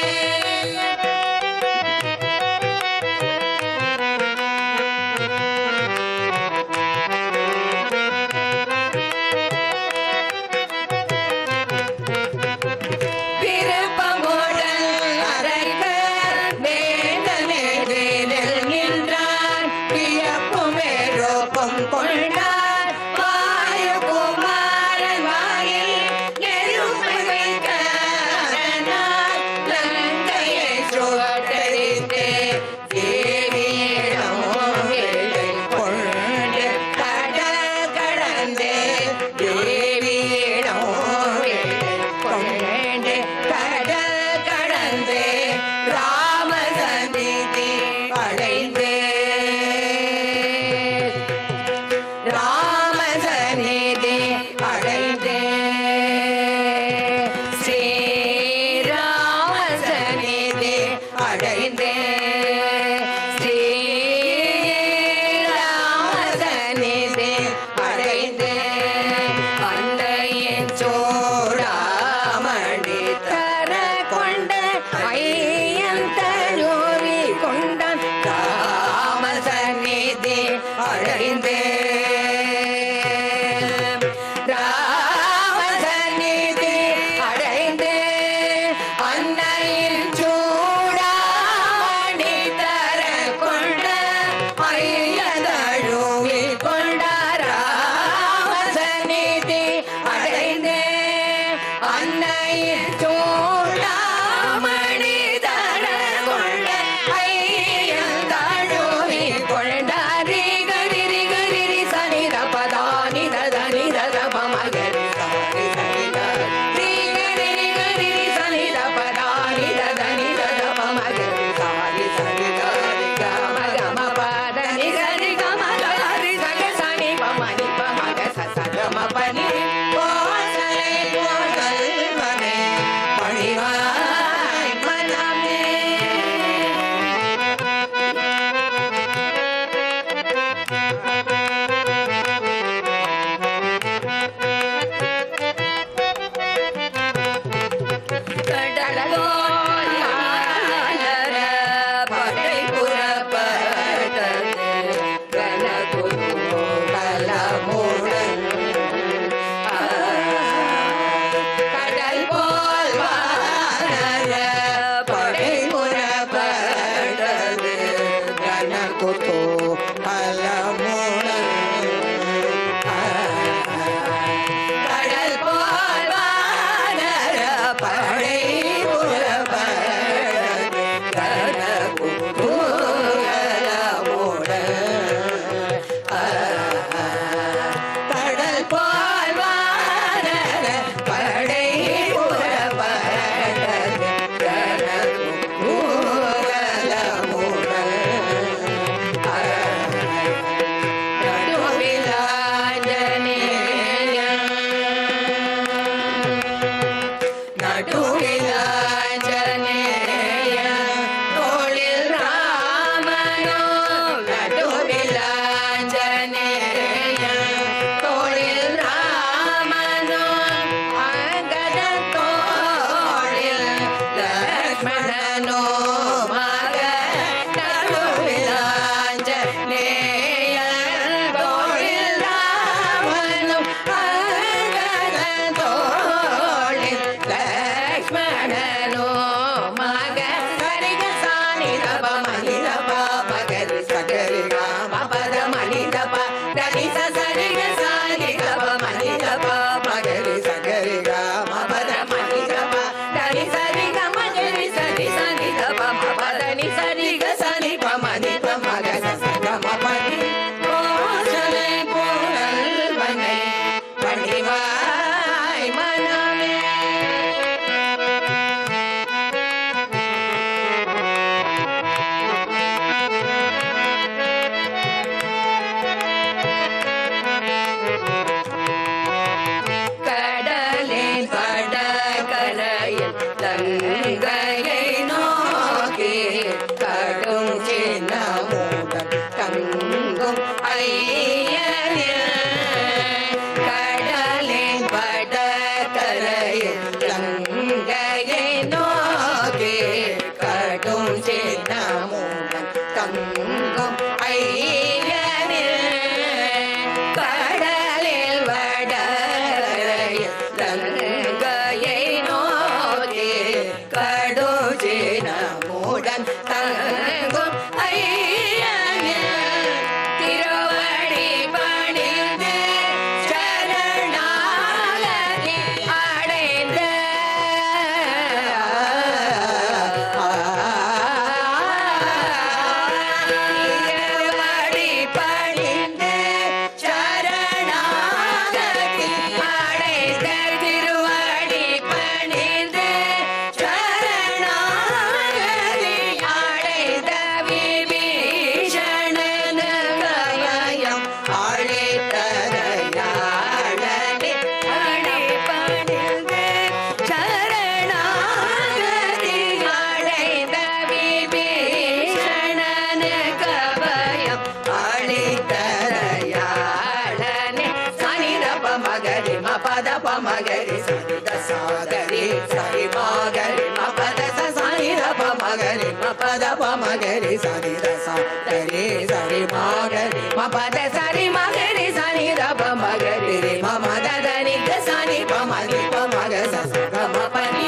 S2: மகரி சரி ரசா சரி சரி மகரி மபத சரி மகரி சனி ரப மகரி ரி மமத தனி சனி பமதி பமக சசகம பனி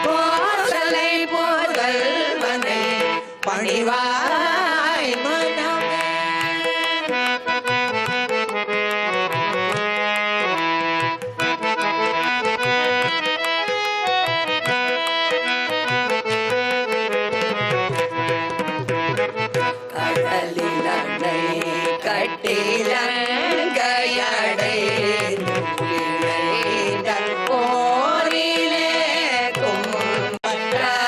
S2: போசலை போதல் வனை பணிவாய் மனமே. கடலிலனை கட்டிலங்கையடை போரிலே கும்பனோடியோ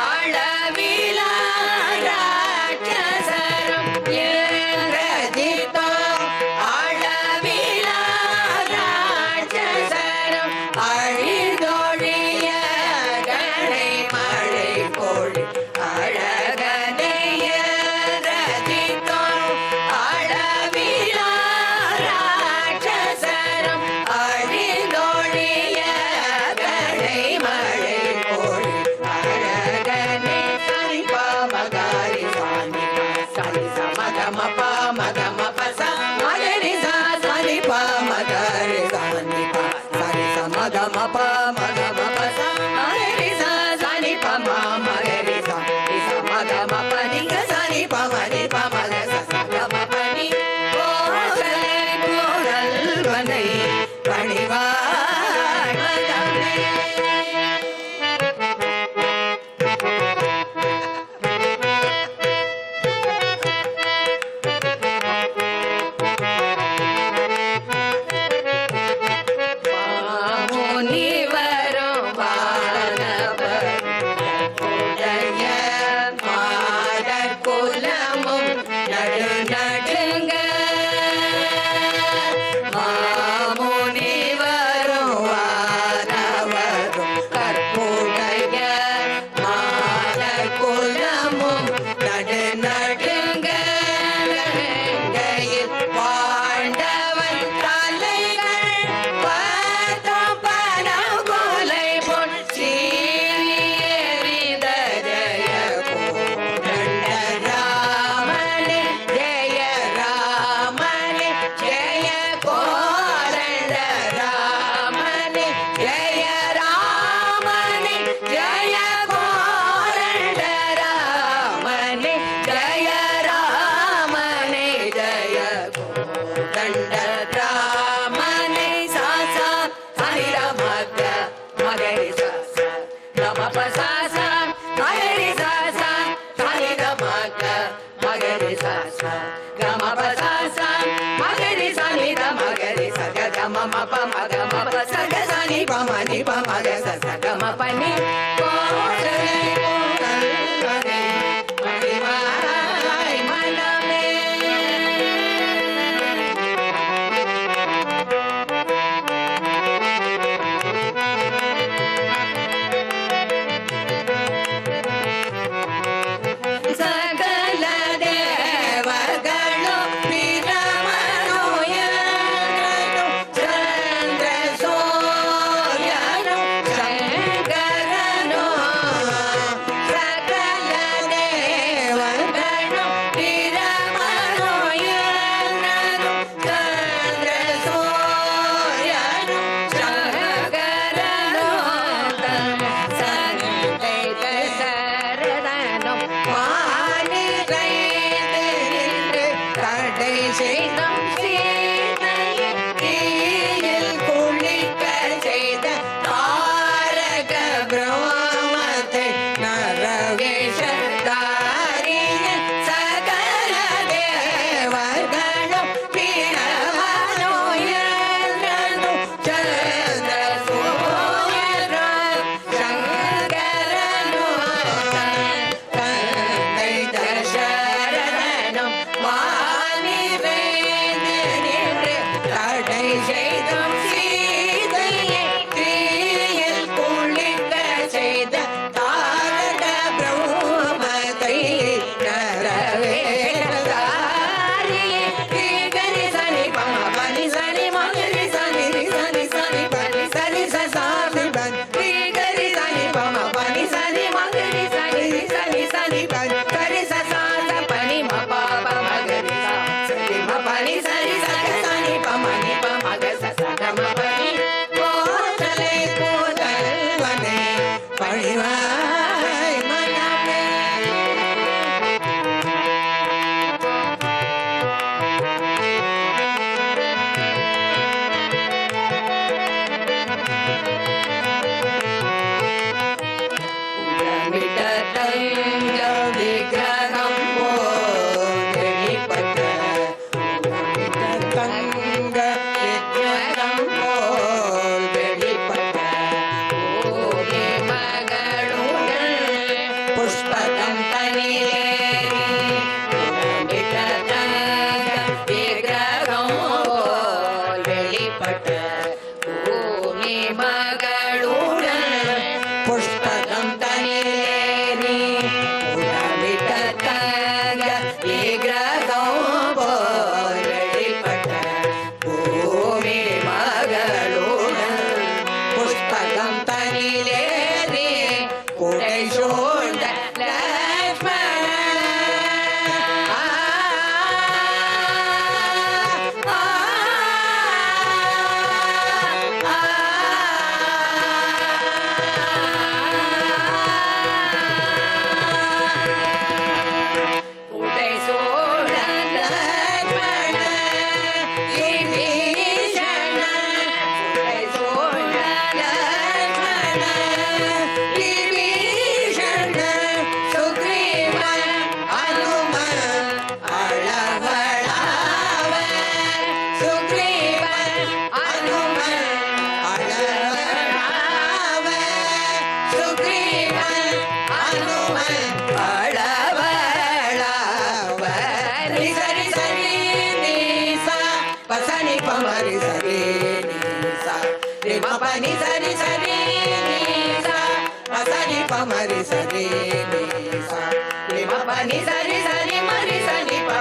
S2: அளவிலா ராட்சசரும் இந்திரஜிதோ அளவிலா ராட்சசரும் அழிதொழிய கணை மழை பொழி அழகனைய ரஜிதோ அளவிலா ராட்சசரும் அழிதொழிய கணை மழை பொழி அழகனை சரி பாமகாரி சாணி சரி சமகம பாமகம பச மகரி சா சரி பாமகாரி சாணி பா சரி சமகம பாமகம பச மகரி சா சரி பம மகரி சா சமகம பனி சரி பமரி பமக சகம பனி போதலை போதல் வனை பணிவாய் மனமே. முனிவரும் வானவர் உடைய மாடர் குலமும் நடு நடுங்க மாமுனிவரும் வானவரும் கற்புடைய மாடர் குலமும் நடு நடுங்க கங்கையில் பாண்டவன் தலைகள் பார்த்தோம் பனகொலை பொன் சீரியறிந்த ஜெய கோதண்ட ராமனே ஜெய ராமனே ஜெய கோதண்ட ராமனே ஜெய ராமனே ஜெய கோதண்ட ராமனே ஜெய ராமனே ஜெய கோதண்ட ராமனே சாசா ஹரிர மக மகரி சாசா நம பசாசா மகரி சாசா ஹரிர மக மகரி சாசா கம பசாசா மகரி சனித மகரி சக கம மப மக மப சக சனி பமனி பமக சச கம பனி கோசலை கோதல் வனை பணிவாய் மனமே. சகல தேவர்களோ பிரமனோ யந்திரனோ சந்திர சூரியனோ சங்கரனோ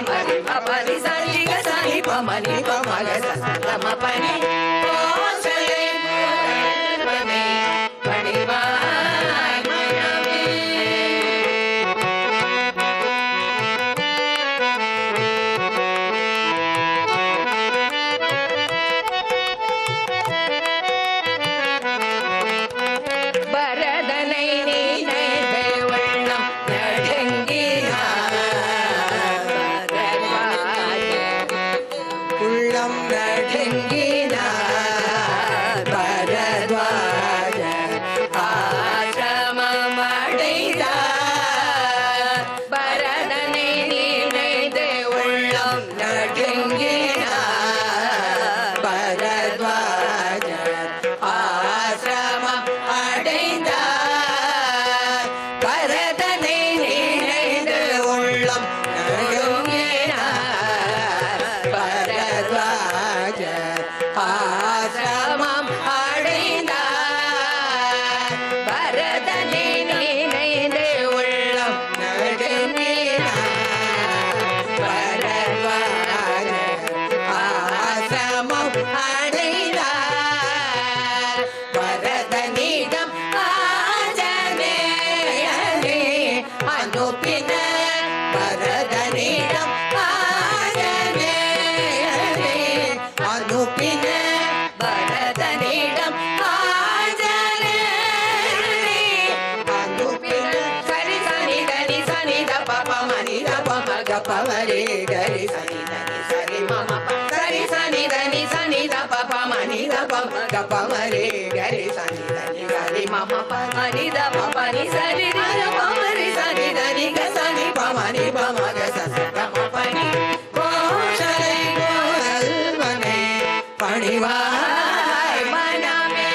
S2: மரி ம பனி சரி க சரி ப மரி ப மக ச ம பனி கோசலை புகழ்வனே பணிவாய் மனமே. பரதனை நினைந்து உள்ளம் நடுங்கினார்
S3: உள்ளம்
S2: நடுங்கினார் பரத்வாஜ ஆசிரமமடைந்தார். பரதனை நினைந்து உள்ளம் நடுங்கினார் பரத்வாஜ ஆசிரமம் அடைந்தார். பரதனை நினைந்து உள்ளம் நடுங்கினார் பரத்வாஜ ஆசிரமம் அடைந்தார். பரதனை நினைந்து உள்ளம் நடுங்கினார் பரத்வாஜ ஆசிரமம் அடைந்தார். பரதனிடம் ஆஞ்சநேயனே அனுப்பின பரதனிடம் ஆஞ்சநேயனே அனுப்பின பரதனிடம் ஆஞ்சநேயனே அனுப்பின சரி சனி தனி சனி த பப மணி த பம க பவரே கரி சனி தனி சரி மம ப சரி சனி தனி சனி த பப மணி த பம க பவரே கரி சனி தனி சரி மம ப மணி த பப நி சரி த பவரி சனி தனி க சனி ப மணி பம க ச க ம பனி கோஷலை கோல்வனை பணிவாய் மனமே.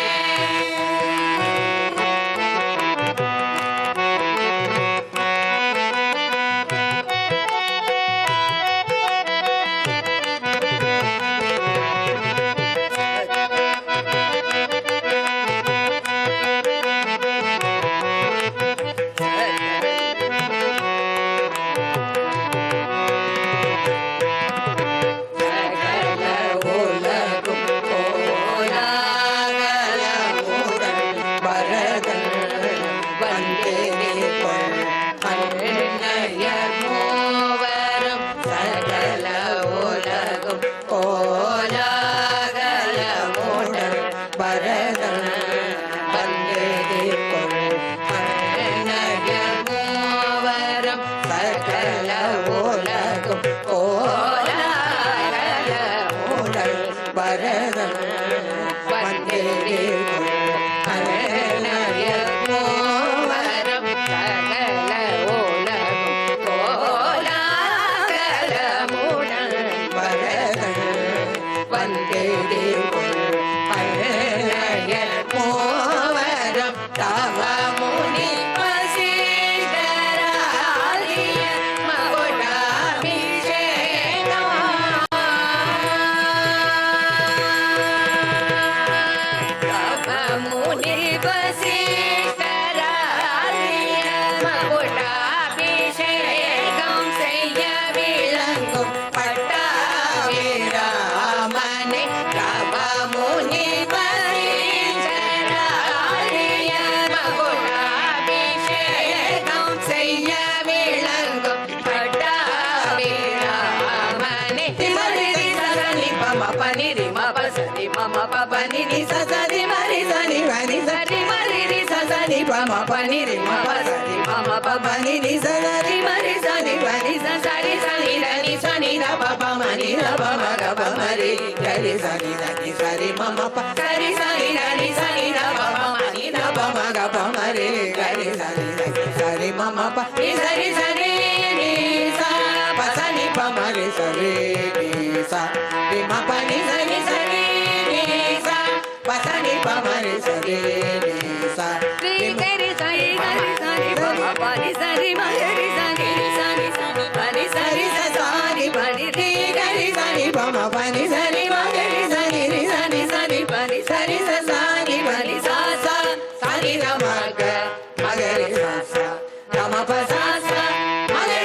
S2: சகல உலகும் கோலாகலமுடன் பரதன் வந்தேனிற்கொள் அன்னையர் மூவரும். சகல உலகும் கோலாகலமுடன் பரதன் வந்தேனிற்கொள் அன்னையர் மூவரும். சகல உலகும் கோலாகலமுடன் பரதன் வந்தேனிற்கொள் அன்னையர் மூவரும். சகல உலகும் கோலாகலமுடன் பரதன் வந்தேனிற்கொள் அன்னையர் மூவரும். தவ முனி வசீகராகிய மகுடாபிஷேகம் தவ முனி வசீகராகிய மகுடாபிஷேகம் செய்ய விளங்கும் பட்டாபிராமனை தவ முனி வசீகராகிய மகுடாபிஷேகம் செய்ய விளங்கும் பட்டாபிராமனை. மரி சனி பம பனி ரி ம ப சனி மம ப பனி ரி ச சனி மரி சனி பனி சரி மரி ரி ச சனி பம பனி ரி ம ப சனி மம ப பனி ரி ச சரி மரி சனி பனி ச சரி சனி ரணி சனி ர ப ப மணி ர ப ம க ப மரி கரி சனி ரணி சரி மம ப சரி சனி ரணி சனி ர ப ப மணி ர ப ம க ப மரி கரி சனி ரணி சரி மம ப ரி சரி சனி ரி ச ப சனி ப மரி சரி ரி ச ரி ம ப ni sa ni sa ni ni sa pa sa ni pa ma ni sa ni ni sa ri ga ri sa ri ga ri sa ni pa ma pa ni sa ri ma ga ri sa ni sa ni sa ni pa ni sa ri sa sa ni pa ni ri ga ri sa ni pa ma pa ni sa ni ma ga ri sa ni ri sa ni pa ni sa ri sa sa ni pa ni sa sa ni ra ma ga ri sa sa ga ma pa sa sa ma ga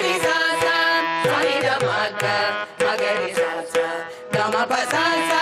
S2: மக மகரி சாசா கம பசாசா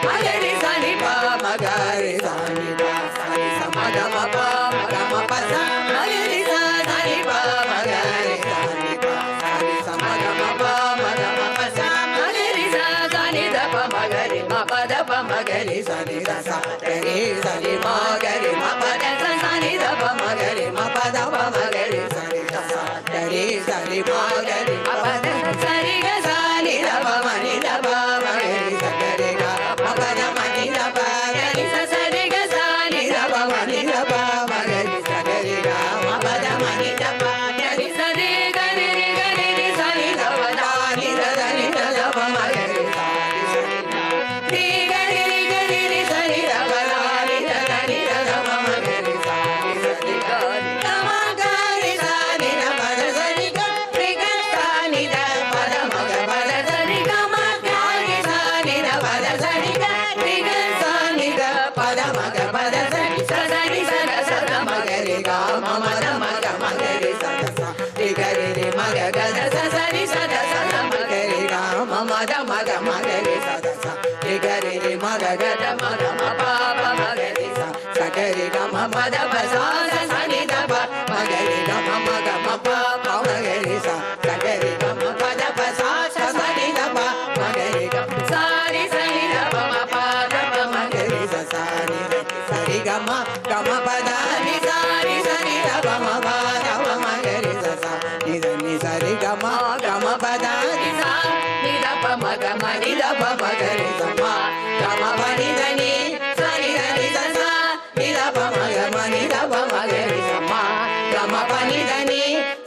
S2: மகரி சனி பா மகரி சனி பா சனி சமக மப மகம பசா மகரி சனி பா மகரி சனி பா சனி சமக மப மகம பசா மகரி சனி தப மகரி மப தப மகரி சனி தசா கரி சனி மகரி மப தச சனி தப மகரி மப தப மகரி சனி தசா கரி சனி மகரி மப தச சரி க சனி தப மணி தப மகரி சகரி க மப த மணி தப கரி சரி க சனி தப மணி தப மகரி சகரி க மப த மணி தப கரி சரி க ரி க ரி சனி தப தானி தனி தப மகரி சரி சரி ரி க ரி சனி தப தானி தனி தப மகரி சரி சரி க தம கரி சனி தப சரி க ரி க சனி தப மக பத சரி க ம கரி சனி தப சரி க ரி க சனி தப மக பத சரி சரி சத சத மகரி க மம த மக மகரி சத ச ரி க ரி மக கத ச சரி சத சத மகரி க மம த மக மகரி சத ச ரி க ரி மக கத மக ம ப ப மகரி ச சகரி க ம ப த ப ச ச சனி த ப மகரி க ம ம க ம ப ப மகரி ச சகரி க ம ப த ப ச ச சனி த ப மகரி க சரி சனி த ப ம ப த ப மகரி ச சனி சரி க ம ப த நி சரி சனி த ப ம ப த ப மகரி ச ச நி த நி சரி க ம ப த நி ச நி த ப ம க ம நி த ப மகரி ச ம க ம ப நி த நி சரி த நி ச ச நி த ப ம க ம நி த ப மகரி ச ம க ம ப நி த நி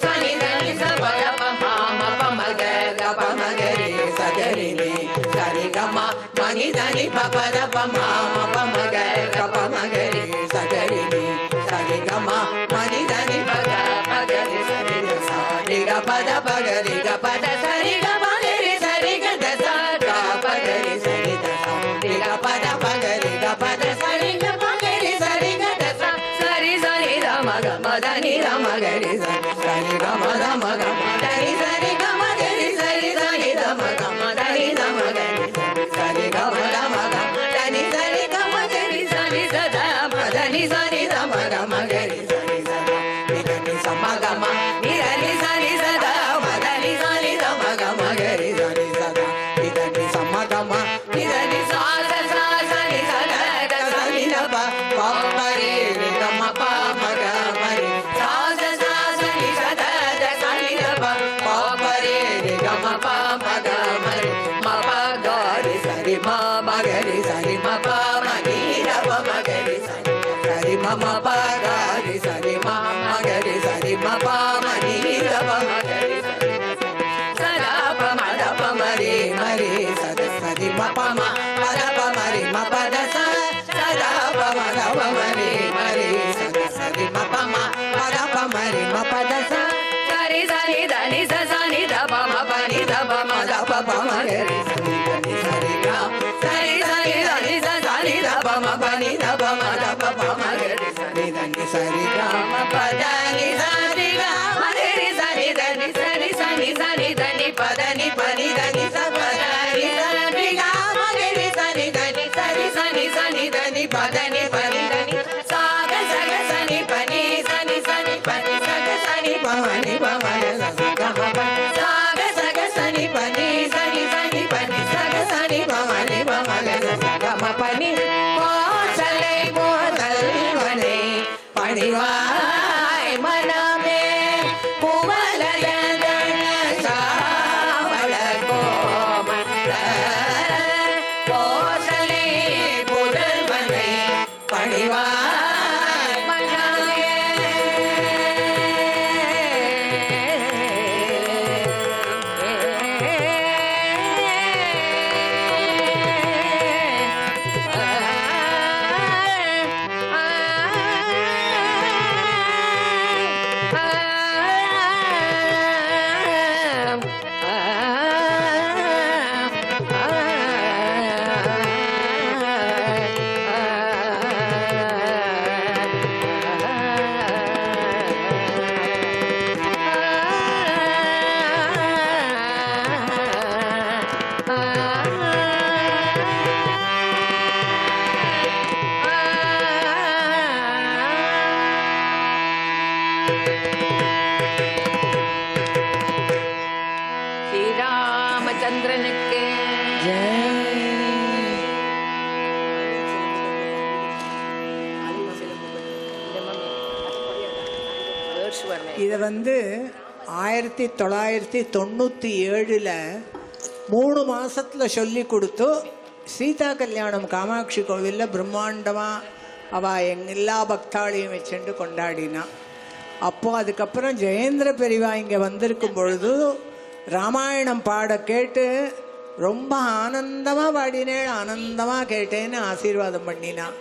S2: சனி த நி ச ப த ப ம ம ப ம க க ப மகரி ச க ரி நி சரி க ம ம நி த நி ப ப த ப ம ம ப ம க க ப மகரி ச க ரி நி சரி க ம ம நி த நி ப க ப க ரி ச ரி த ச ரி க ப த ப க ரி க ப த ச ரி க ம க ரி ச ரி க த ச க ப க ரி ச ரி த ச ரி க ப த ப க ரி க ப த ச ரி க ம க ரி ச ரி க த ச சரி சரி ர ம க ம த நி ர ம க ரி ச ரி க ம த ம க ம த நி ச ரி க ம க ரி ச ரி த நி த ம க ம த நி த ம க ரி ச ரி க ம த ம க ம த நி ச ரி க ம க ரி ச ரி த த ம த நி ச ரி த ம க ம க ரி ச ரி த த ரி க நி ச ம க ம நி ர நி ச ரி த த ம த நி ச ரி த ம க ம க ரி ச ரி த த ரி த நி ச ம க ம நி ர நி ச த ச ச நி ச த த ச நி த ப ப ம ரி ரி க ம ப ம க ம ரி ச த ச ச நி ச த த ச நி த ப ப ம ரி ரி க ம ப ம க ம ரி ம ப க ரி ச ரி ம ம க ரி ச ரி ம ப ம நி ர ப ம க ரி ச ரி ம ம ப க ரி ச ரி ம ம க ரி ச ரி ம ப ம நி ர ப ம க ரி ச ரி ச ர ப ம த ப ம ரி ச த ச ரி ம ப ம ப த ப ம ரி ம ப த ச ச ர ப ம த ப ம ரி ச த ச ரி ம ப ம ப த ப ம ரி ம ப த ச ச ரி ச ரி த நி ச ச நி த ப ம ப நி த ப ம த ப ப ம க ரி ச ரி த நி ச ரி க ச ரி ச ரி த நி ச ச நி த ப ம ப நி த ப ம த ப ப ம க ரி ச ரி த நி ச ரி க ம ப த நி ச ரி க ம க ரி ச ரி த நி ச ரி ச நி ச ரி த நி ப த நி ப நி த நி ச ப த நி ச ரி க ம க ரி ச ரி த நி ச ரி ச நி ச நி த நி ப த நி ப நி த நி ச க ச க ச நி ப நி ச நி ச நி ப நி ச க ச நி ப ம நி ப ம க ச ச க ம ப ச க ச க ச நி ப நி ச நி ச நி ப நி ச க ச நி ப ம நி ப ம க ச ச க ம ப நி கோசலை முதல்வனை பணிவாய் ம
S1: ராமச்சந்திரனுக்கு
S3: இதை 1997 3 மாசத்துல சொல்லி கொடுத்து சீதா கல்யாணம் காமாட்சி கோவிலில் பிரம்மாண்டமாக அவள் எல்லா பக்தாளையும் வச்சுட்டு கொண்டாடினா. அப்போது அதுக்கப்புறம் ஜெயேந்திர பெரியவா இங்கே வந்திருக்கும் பொழுது ராமாயணம் பாட கேட்டு ரொம்ப ஆனந்தமாக பாடினேன், ஆனந்தமாக கேட்டேன்னு ஆசீர்வாதம் பண்ணினான்.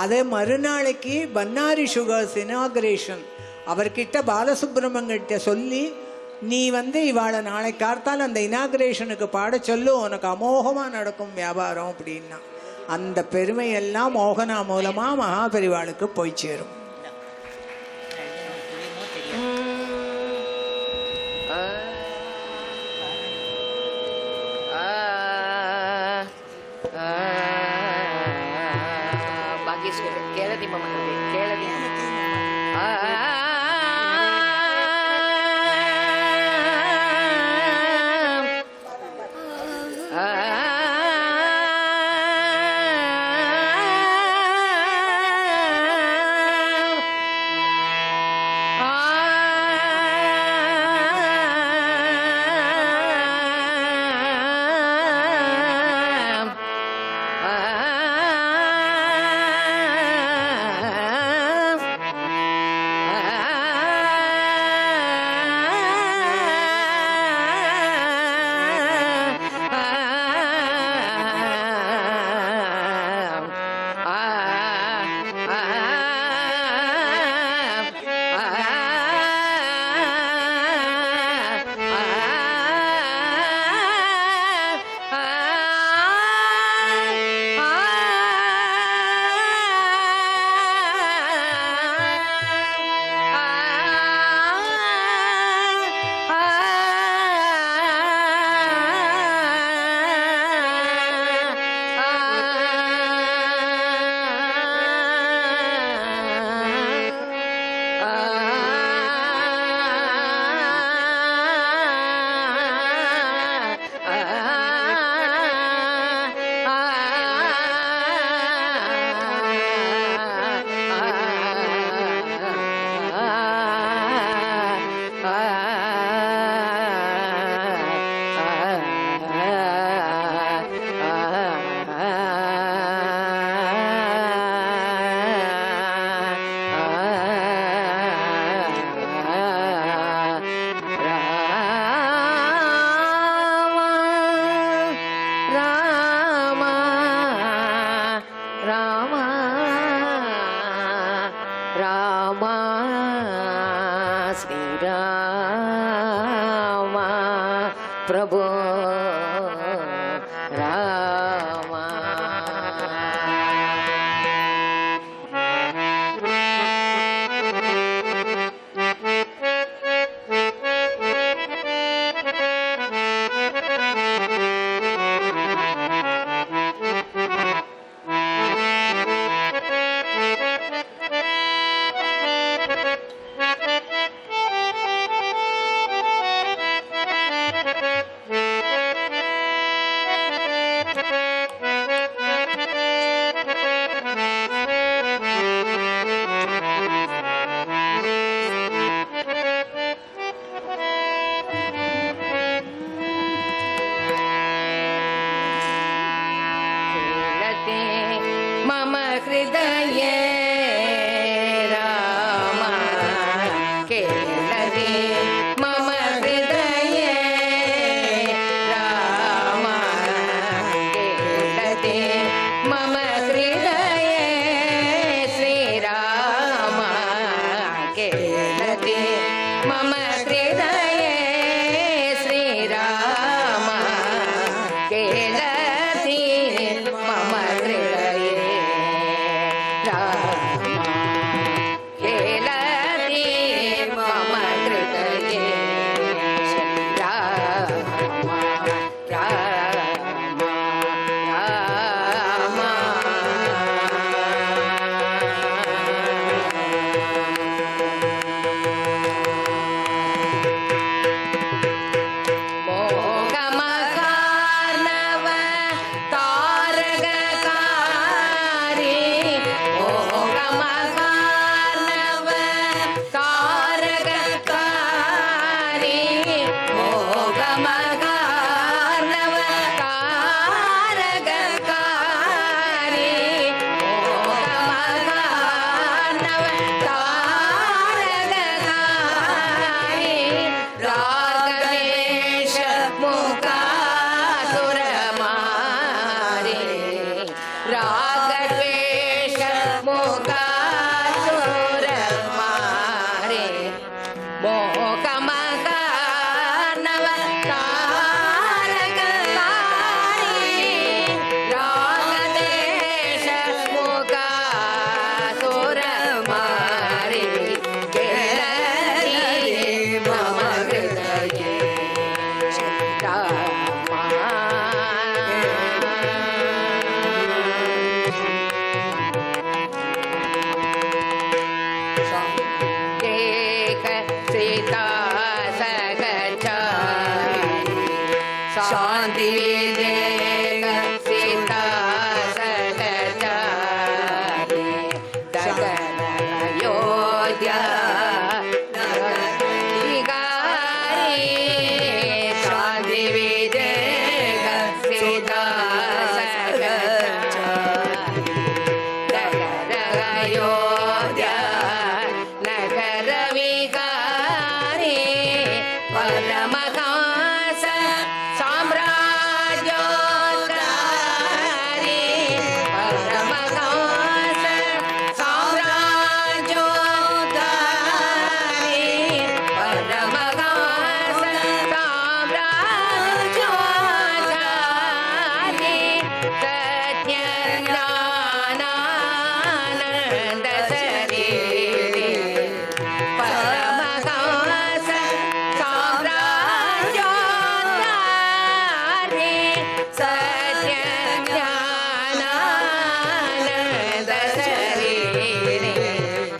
S3: அதே மறுநாளைக்கு பன்னாரி சுகர்ஸ் இனாகரேஷன் அவர்கிட்ட பாலசுப்ரமணியன்கிட்ட சொல்லி நீ இவாளை நாளை கார்த்தால் அந்த இனாகரேஷனுக்கு பாட சொல்லு, உனக்கு அமோகமாக நடக்கும் வியாபாரம் அப்படின்னா. அந்த பெருமையெல்லாம் மோகனா மூலமாக மகாபெரிவாளுக்கு போய் சேரும்.
S1: பாகேஸ்வரி கேளதி மமன் கேளதி பிரபு ராமா. मम हृदय राम केलदे मम हृदय राम केलदे मम हृदय श्रीराम केलदे मम हृदय श्रीराम केलदे मम हृदय राम
S2: शांति विजय सीता सगचारी दगन अयोध्या नगरी शांति विजय सीता सगचारी दगन अयोध्या नगर विकारी परमहंस साम्राज्योद्धारी परमहंस साम्राज्योद्धारी परमहंस साम्राज्योद्धारी सत्य ज्ञानानंद शरीरे परमहंस साम्राज्योद्धारी सत्य ज्ञानानंद शरीरे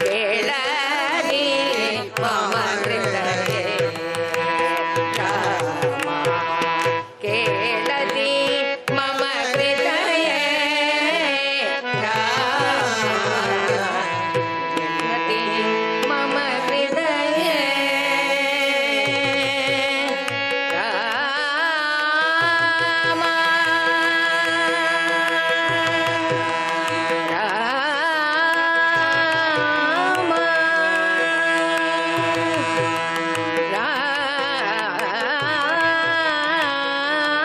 S2: केळरि मम हृदये रामा केळरि मम हृदये रामा मम हृदये रामा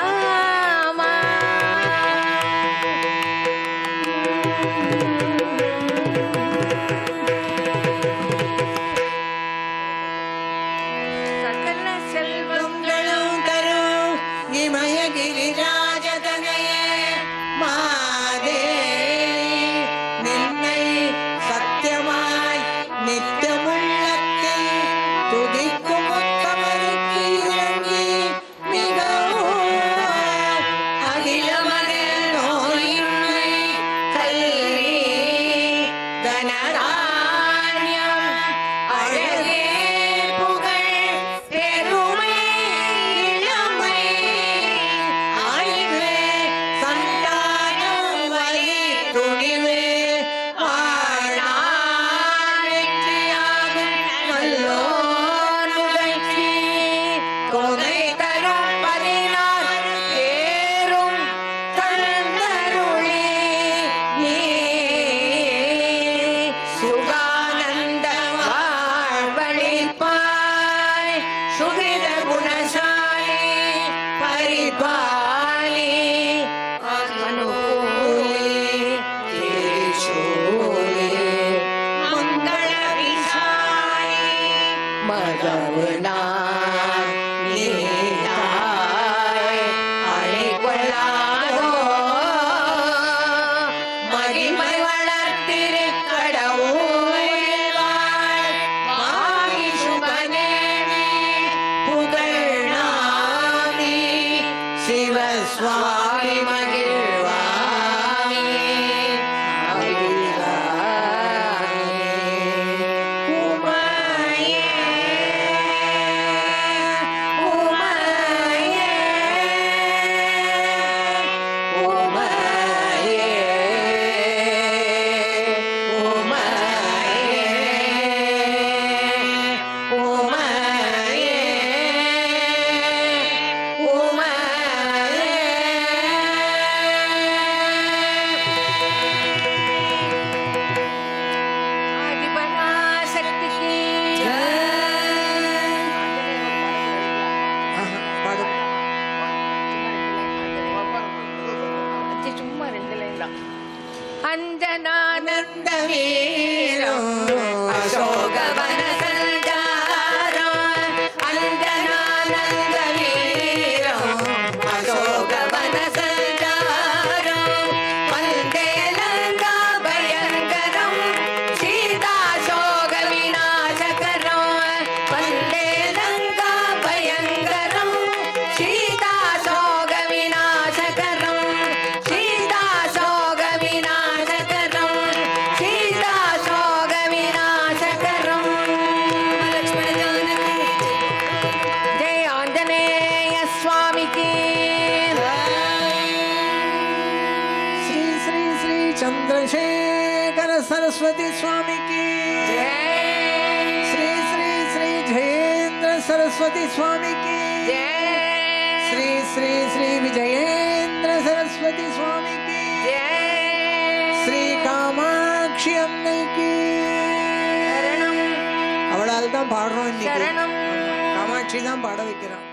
S2: சகல செல்வங்களும்
S3: தரும் இமயகிரிராஜதனையே மாதே நின்னை சத்தியமாய் நித்தமுள்ளத்தில் துதிக்கும் உத்தமருக்கு இறங்கி மிகவும்
S2: அகிலமதில் நோயின்மை கல்வி தனதான்யம் அழகே புகழ் பெருமை இளமை
S3: ஆய்வே சந்தானம் வலி துணிவே
S2: வாழ்நாள் வெற்றியாகும் நல்லோர் முகழ்ச்சி கொடை தரும் 16 பேரும் தந்தருளே நீ சுகானந்த வாழ்வழிப்பாய் சுகித குணசாலி பரிபாலி அனுகூலி தேசூலி மங்கள விசாலி மதவுனா நீதாய் அழைக்கொள்ளாதோ மகிமை வளர்த்திரு கடவுள்வாய் மாமி சுபநேமி புகழ்நாமி சிவசுவாமி மகிழ்வாமி அபிராமி உமையே உமையே உமையே உமையே ஆதிபராசக்திக்கு சும்மா 2 லைன் தான் அஞ்சனானந்த வீரம் அசோகவன சஞ்சாரம் அஞ்சனானந்த வீரம் அசோகவன சஞ்சாரம் வந்தே லங்கா பயங்கரம் சீதா சோக விநாசகரம் வந்தே லங்கா பயங்கரம் சீதா சோக விநாசகரம் சீதா சோக விநாசகரம் சீதா சோக விநாசகரம்
S3: सरस्वती स्वामी की
S1: जय
S3: श्री श्री श्री जयेंद्र सरस्वती स्वामी की
S1: जय
S3: श्री श्री श्री विजयेंद्र सरस्वती स्वामी की
S1: जय
S3: श्री कामाक्षी अम्मे की
S1: शरणम
S3: அவளால் தான் பாடுறோம் இன்னைக்கு.
S1: शरणम
S3: காமாட்சி தான் பாட வைக்கிறான்.